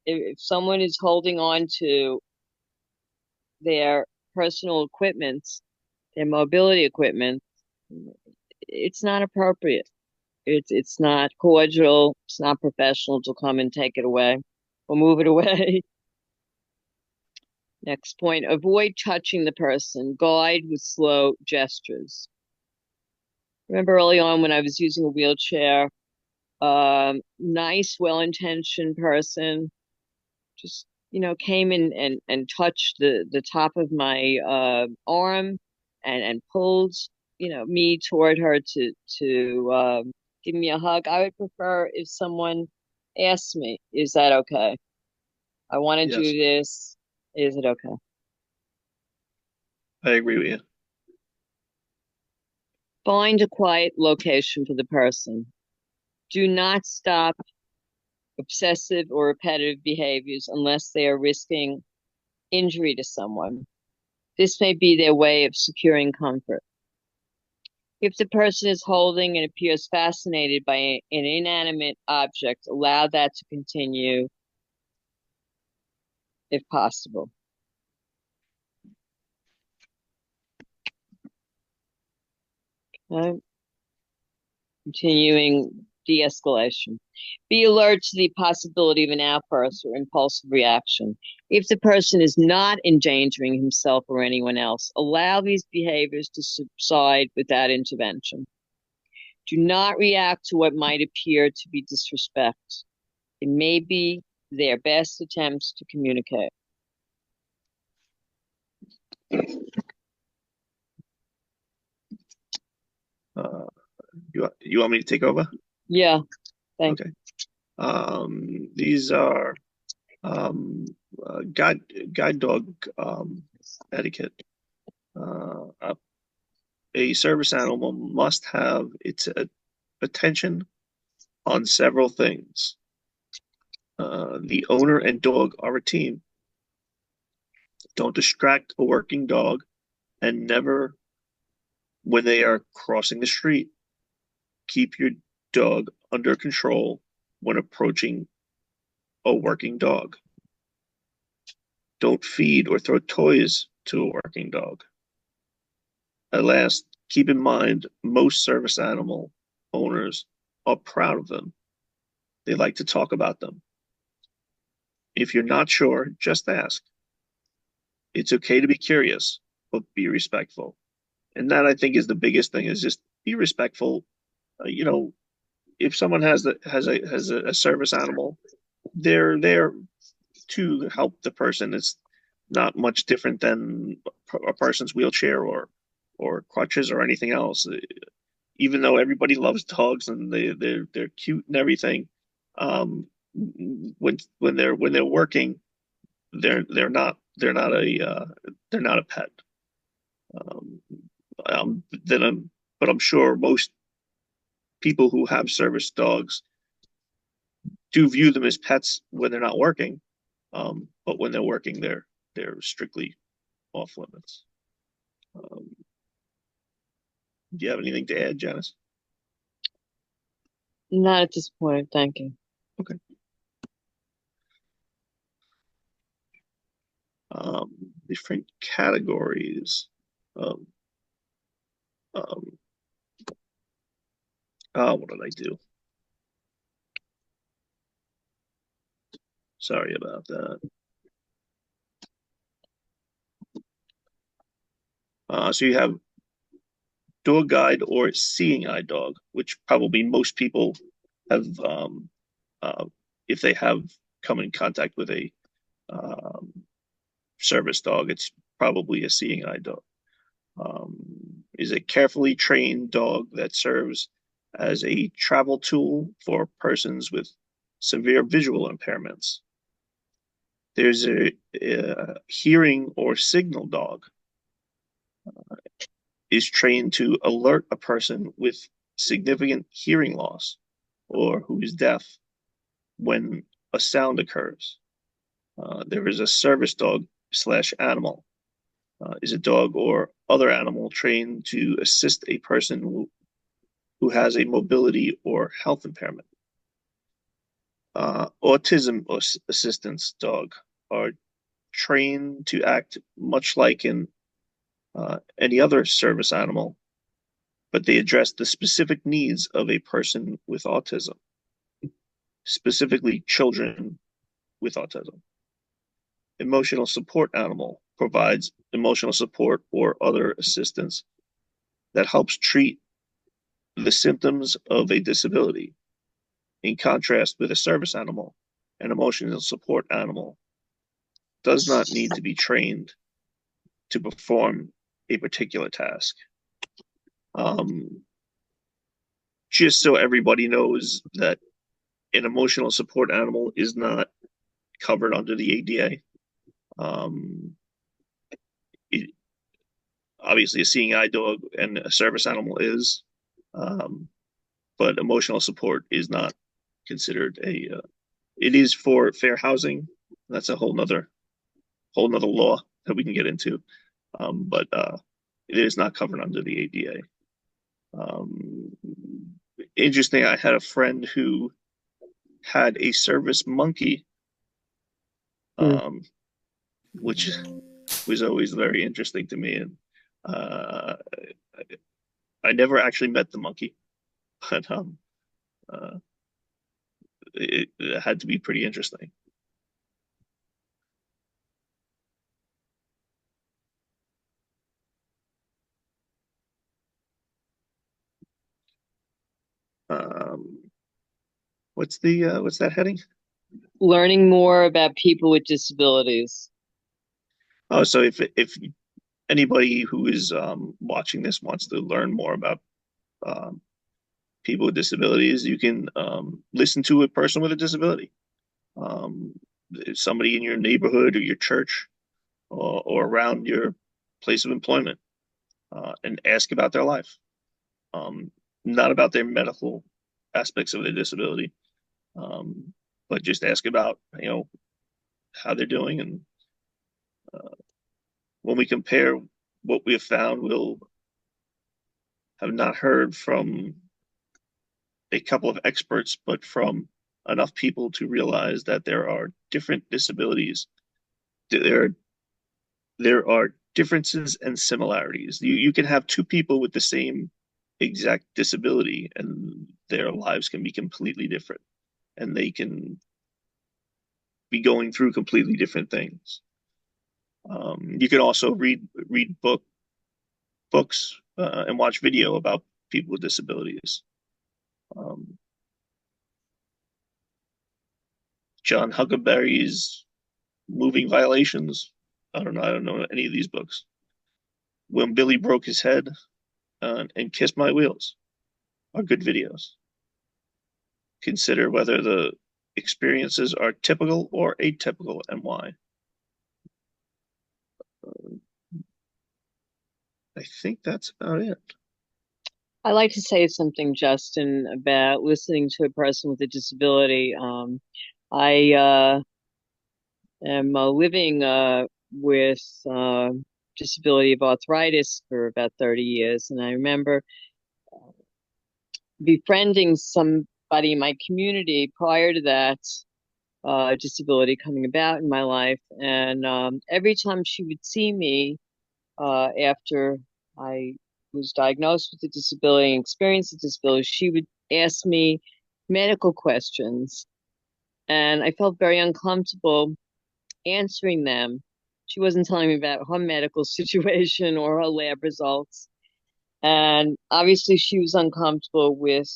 If someone is holding on to their personal equipment, their mobility equipment, it's not appropriate. It's not cordial. It's not professional to come and take it away or move it away. Next point, avoid touching the person. Guide with slow gestures. Remember early on when I was using a wheelchair, nice, well-intentioned person just, came in and touched the top of my arm and pulled, me toward her to give me a hug. I would prefer if someone asked me, is that okay? I want to do Yes, this. Is it okay? I agree with you. Find a quiet location for the person. Do not stop obsessive or repetitive behaviors unless they are risking injury to someone. This may be their way of securing comfort. If the person is holding and appears fascinated by an inanimate object, allow that to continue if possible. Okay. Continuing de-escalation. Be alert to the possibility of an outburst or impulsive reaction. If the person is not endangering himself or anyone else, allow these behaviors to subside without intervention. Do not react to what might appear to be disrespect. It may be their best attempts to communicate. You want me to take over? Yeah, thank you. These are guide dog etiquette. A service animal must have its attention on several things. The owner and dog are a team. Don't distract a working dog, and never when they are crossing the street. Keep your dog under control when approaching a working dog. Don't feed or throw toys to a working dog. At last, keep in mind most service animal owners are proud of them. They like to talk about them. If you're not sure, just ask. It's okay to be curious, but be respectful. And that, I think, is the biggest thing, is just be respectful. If someone has a service animal, they're there to help the person. It's not much different than a person's wheelchair or crutches or anything else. Even though everybody loves dogs and they're cute and everything, when they're working, they're not a pet. But I'm sure most people who have service dogs do view them as pets when they're not working. But when they're working, they're strictly off limits. Do you have anything to add, Janice? Not at this point, thank you. Okay. Different categories of what did I do? Sorry about that. So you have dog guide or seeing eye dog, which probably most people have, if they have come in contact with a service dog, it's probably a seeing eye dog. Is a carefully trained dog that serves as a travel tool for persons with severe visual impairments. There's a hearing or signal dog, is trained to alert a person with significant hearing loss or who is deaf when a sound occurs. There is a service dog slash animal, is a dog or other animal trained to assist a person who has a mobility or health impairment. Autism assistance dog are trained to act much like any other service animal, but they address the specific needs of a person with autism, specifically children with autism. Emotional support animal provides emotional support or other assistance that helps treat the symptoms of a disability. In contrast with a service animal, an emotional support animal does not need to be trained to perform a particular task. Just so everybody knows that an emotional support animal is not covered under the ADA. Obviously, a seeing eye dog and a service animal is, but emotional support is not considered it is for fair housing. That's a whole nother law that we can get into. But it is not covered under the ADA. Interesting, I had a friend who had a service monkey, which was always very interesting to me. And I never actually met the monkey, but it had to be pretty interesting. What's that heading? Learning more about people with disabilities. Oh, so if anybody who is watching this wants to learn more about people with disabilities, you can listen to a person with a disability. Somebody in your neighborhood or your church or around your place of employment, and ask about their life. Not about their medical aspects of their disability, but just ask about, how they're doing. And when we compare what we have found, we'll have not heard from a couple of experts, but from enough people to realize that there are different disabilities. There are differences and similarities. You can have two people with the same exact disability and their lives can be completely different, and they can be going through completely different things. You can also read books and watch video about people with disabilities. John Huckleberry's Moving Violations. I don't know any of these books. When Billy Broke His Head and Kiss My Wheels are good videos. Consider whether the experiences are typical or atypical and why. I think that's about it. I'd like to say something, Justin, about listening to a person with a disability. I am living with disability of arthritis for about 30 years, and I remember befriending somebody in my community prior to that disability coming about in my life. And every time she would see me after I was diagnosed with a disability and experienced a disability, she would ask me medical questions. And I felt very uncomfortable answering them. She wasn't telling me about her medical situation or her lab results. And obviously she was uncomfortable with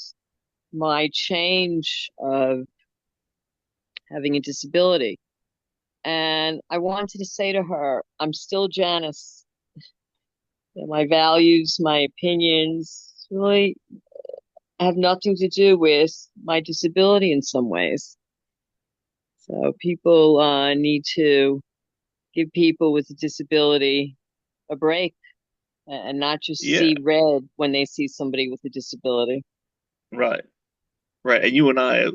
my change of having a disability. And I wanted to say to her, I'm still Janice. My values, my opinions really have nothing to do with my disability in some ways. So people need to give people with a disability a break and not just Yeah, see red when they see somebody with a disability. right, right. And you and I,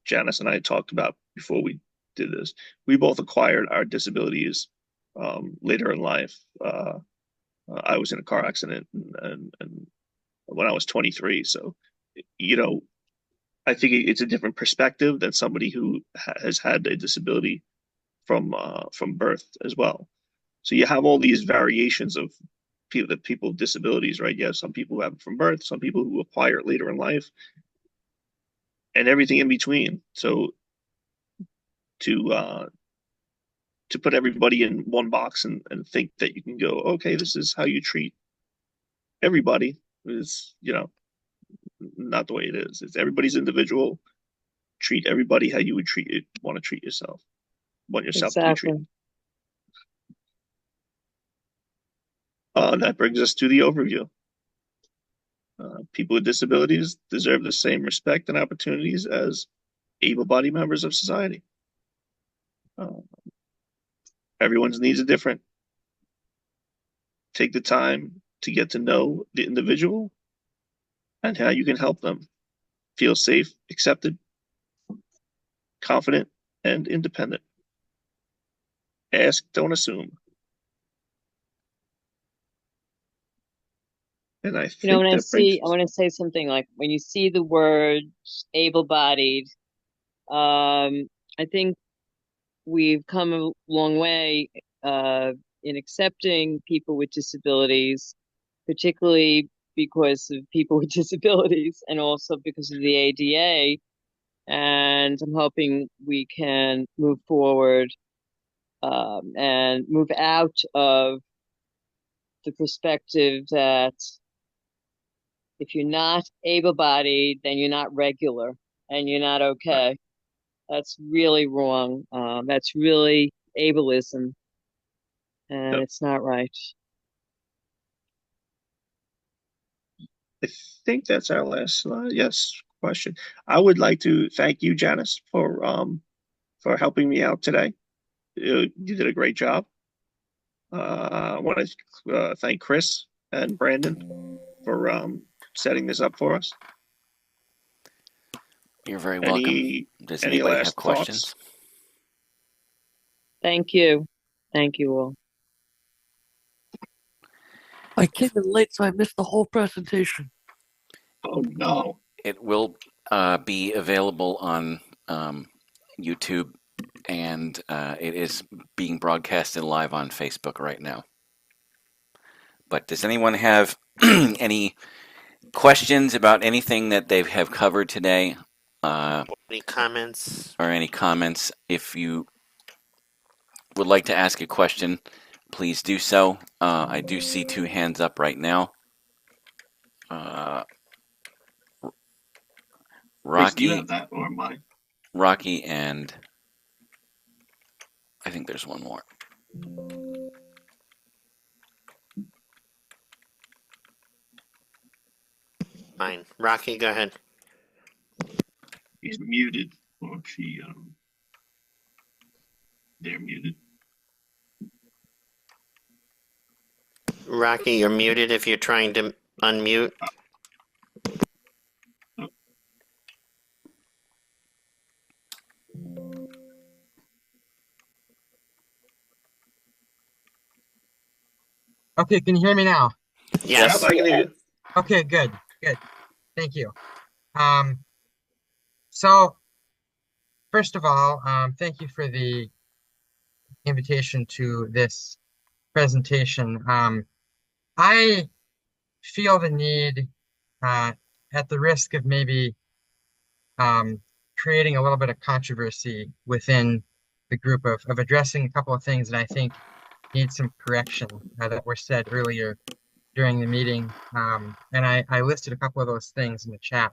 Janice and I talked about before we did this. We both acquired our disabilities later in life. I was in a car accident, and when I was 23. So, you know, I think it's a different perspective than somebody who has had a disability from birth as well. So you have all these variations of people with disabilities, right? You have some people who have it from birth, some people who acquire it later in life, and everything in between. So to uh, to put everybody in one box and think that you can go, okay, this is how you treat everybody is, not the way it is. It's everybody's individual. Treat everybody how you would want to treat yourself, want yourself to be Exactly. treated. That brings us to the overview. People with disabilities deserve the same respect and opportunities as able-bodied members of society. Uh, Everyone's needs are different. Take the time to get to know the individual and how you can help them feel safe, accepted, confident, and independent. Ask, don't assume. And I think When I that brings see, I want to say something like when you see the word able-bodied, I think we've come a long way in accepting people with disabilities, particularly because of people with disabilities and also because of the ADA. And I'm hoping we can move forward and move out of the perspective that if you're not able-bodied, then you're not regular and you're not okay. That's really wrong. That's really ableism, and it's not right. I think that's our last yes question. I would like to thank you, Janice, for helping me out today. You did a great job. I want to thank Chris and Brandon for setting this up for us. You're very welcome. Any Does any anybody have last questions? thoughts? Thank you. Thank you all. I came in late, so I missed the whole presentation. Oh no! It will be available on YouTube, and it is being broadcasted live on Facebook right now. But does anyone have any questions about anything that they have covered today? Any comments? Or any comments? If you would like to ask a question, please do so. I do see 2 hands up right now. Chris, do you Rocky, have that or mine? Rocky, and I think there's one more. Mine. Rocky, go ahead. He's muted, or she. They're muted. Rocky, you're muted if you're trying to unmute. Okay, can you hear me now? Yes. I can hear you. Okay, good. Thank you. So first of all, thank you for the invitation to this presentation. I feel the need, at the risk of maybe creating a little bit of controversy within the group of addressing a couple of things that I think need some correction that were said earlier during the meeting. And I listed a couple of those things in the chat.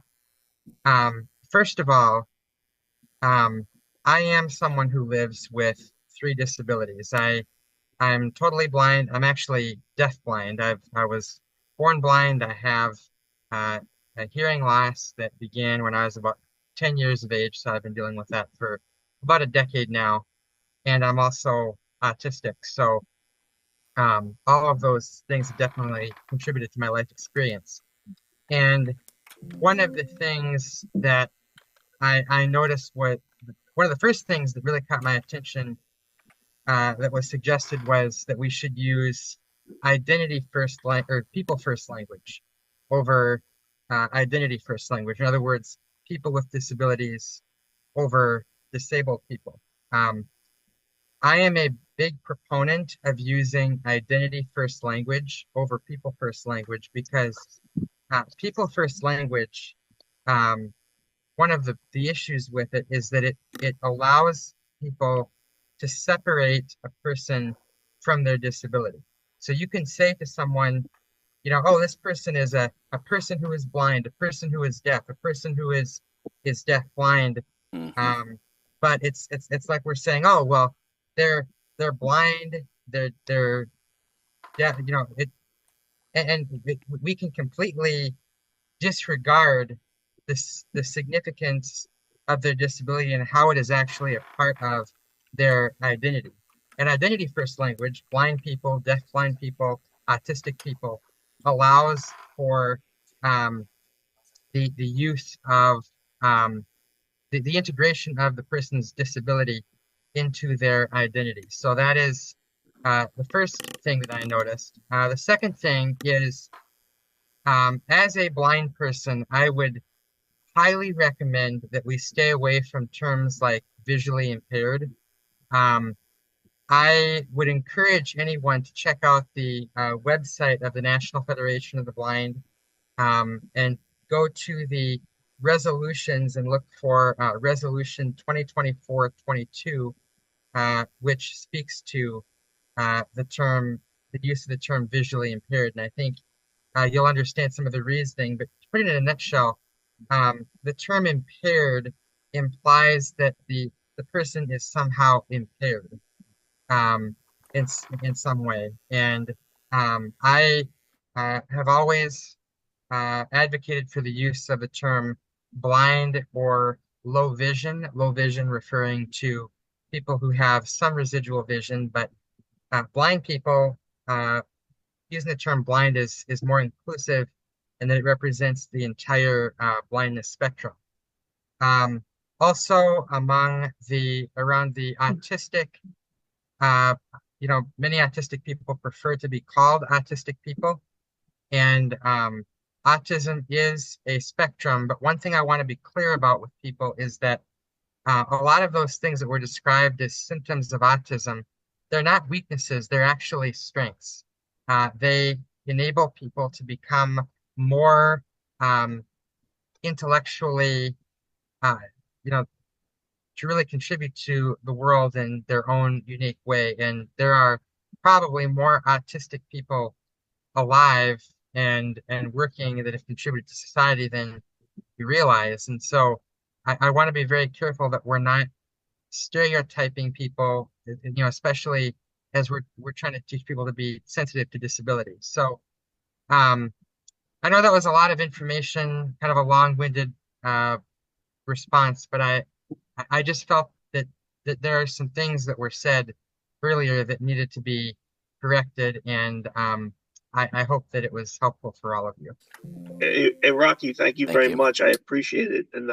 First of all, I am someone who lives with 3 disabilities. I'm totally blind. I'm actually deaf-blind. I was born blind. I have uh, a hearing loss that began when I was about 10 years of age, so I've been dealing with that for about a decade now. And I'm also autistic, so all of those things have definitely contributed to my life experience. And one of the things that I noticed, what one of the first things that really caught my attention that was suggested, was that we should use identity first or people first language over identity first language. In other words, people with disabilities over disabled people. I am a big proponent of using identity first language over people first language because people first language, um, one of the issues with it is that it allows people to separate a person from their disability. So you can say to someone, oh, this person is a person who is blind, a person who is deaf, a person who is deaf blind. But it's like we're saying, oh, well, they're they're blind, they're deaf, we can completely disregard the significance of their disability and how it is actually a part of their identity. And identity first language, blind people, deaf blind people, autistic people, allows for the use of the integration of the person's disability into their identity. So that is the first thing that I noticed. The second thing is, as a blind person, I would highly recommend that we stay away from terms like visually impaired. I would encourage anyone to check out the website of the National Federation of the Blind, and go to the resolutions and look for Resolution 2024-22, which speaks to the use of the term visually impaired. And I think you'll understand some of the reasoning, but to put it in a nutshell, the term impaired implies that the person is somehow impaired um, in some way. And I have always advocated for the use of the term blind or low vision referring to people who have some residual vision, but blind people, using the term blind is more inclusive, and that it represents the entire blindness spectrum. Also, around the autistic, uh, many autistic people prefer to be called autistic people, and autism is a spectrum. But one thing I want to be clear about with people is that a lot of those things that were described as symptoms of autism, they're not weaknesses, they're actually strengths. They enable people to become more intellectually, uh, you know, to really contribute to the world in their own unique way. And there are probably more autistic people alive and working that have contributed to society than we realize. And so I want to be very careful that we're not stereotyping people, especially as we're trying to teach people to be sensitive to disability. So I know that was a lot of information, kind of a long-winded response, but I just felt that there are some things that were said earlier that needed to be corrected, and I hope that it was helpful for all of you. Hey, Rocky, thank you very much. I appreciate it. And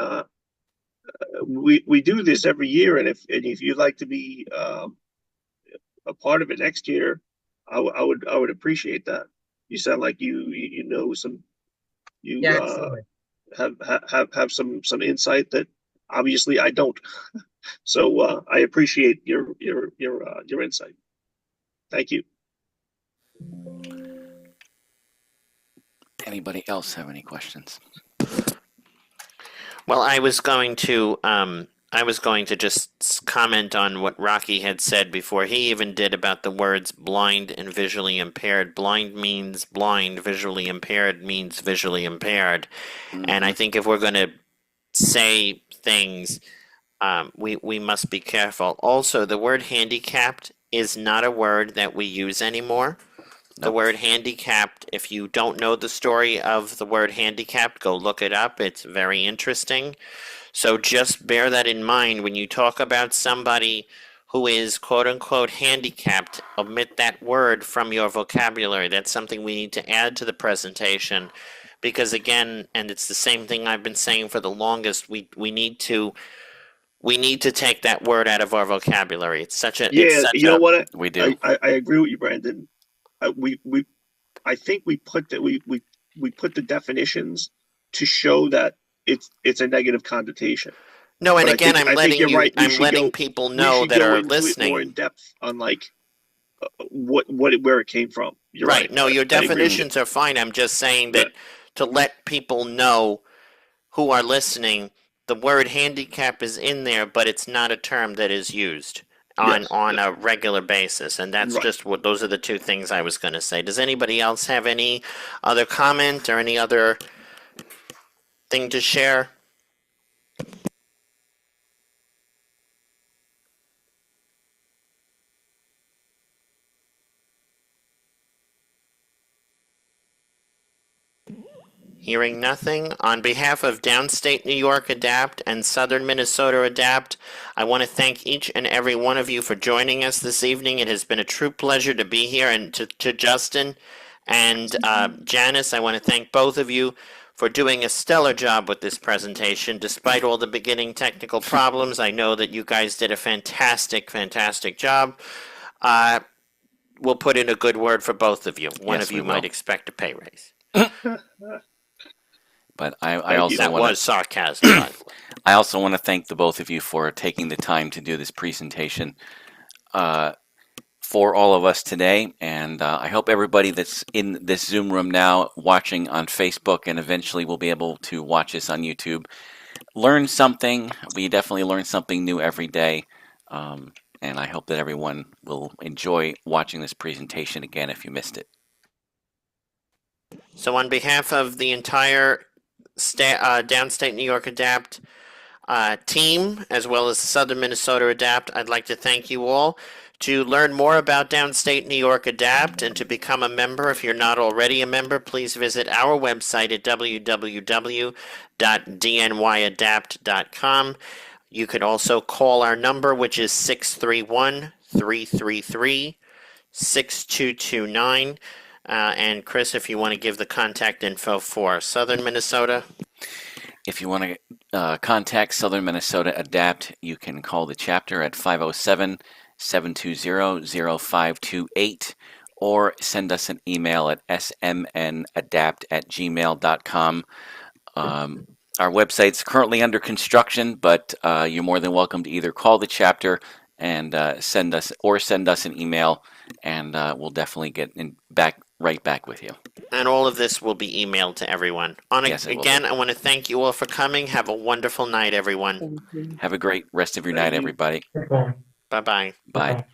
we do this every year, and if you'd like to be a part of it next year, I would appreciate that. You sound like you know some have some insight that obviously I don't. So I appreciate your insight. Thank you. Anybody else have any questions? Well, I was going to just comment on what Rocky had said before he even did about the words blind and visually impaired. Blind means blind, visually impaired means visually impaired. And I think if we're going to say things we must be careful. Also, the word handicapped is not a word that we use anymore. The word handicapped, if you don't know the story of the word handicapped, go look it up. It's very interesting. So just bear that in mind when you talk about somebody who is quote unquote handicapped. Omit that word from your vocabulary. That's something we need to add to the presentation. Because again, and it's the same thing I've been saying for the longest, we need to take that word out of our vocabulary. It's such a You know what? We do. I agree with you, Brandon. I think we put the definitions to show that it's a negative connotation. No, and But again, I think you're right. I'm letting people know that are listening more in depth on like where it came from. You're right. No, your I agree with you. definitions are fine. I'm just saying that to let people know who are listening, the word handicap is in there, but it's not a term that is used on a regular basis, and that's just what those are the two things I was going to say. Does anybody else have any other comment or any other thing to share? Hearing nothing, on behalf of Downstate New York Adapt and Southern Minnesota Adapt, I want to thank each and every one of you for joining us this evening. It has been a true pleasure to be here, and to Justin and Janice, I want to thank both of you for doing a stellar job with this presentation. Despite all the beginning technical problems, I know that you guys did a fantastic, fantastic job. We'll put in a good word for both of you. One of you might expect a pay raise. But I also that was sarcasm. I also want to thank the both of you for taking the time to do this presentation for all of us today. And I hope everybody that's in this Zoom room now, watching on Facebook, and eventually will be able to watch this on YouTube, learn something. We definitely learn something new every day. And I hope that everyone will enjoy watching this presentation again if you missed it. So on behalf of the entire Downstate New York Adapt team, as well as the Southern Minnesota Adapt, I'd like to thank you all. To learn more about Downstate New York Adapt and to become a member, if you're not already a member, please visit our website at www.dnyadapt.com. You could also call our number, which is 631-333-6229. And Chris, if you want to give the contact info for Southern Minnesota. If you want to contact Southern Minnesota Adapt, you can call the chapter at 507-720-0528 or send us an email at smnadapt@gmail.com. Our website's currently under construction, but you're more than welcome to either call the chapter and send us an email, and we'll definitely get right back with you. And all of this will be emailed to everyone. Again, I want to thank you all for coming. Have a wonderful night, everyone. Have a great rest of your night, everybody. Goodbye. Bye-bye. Bye.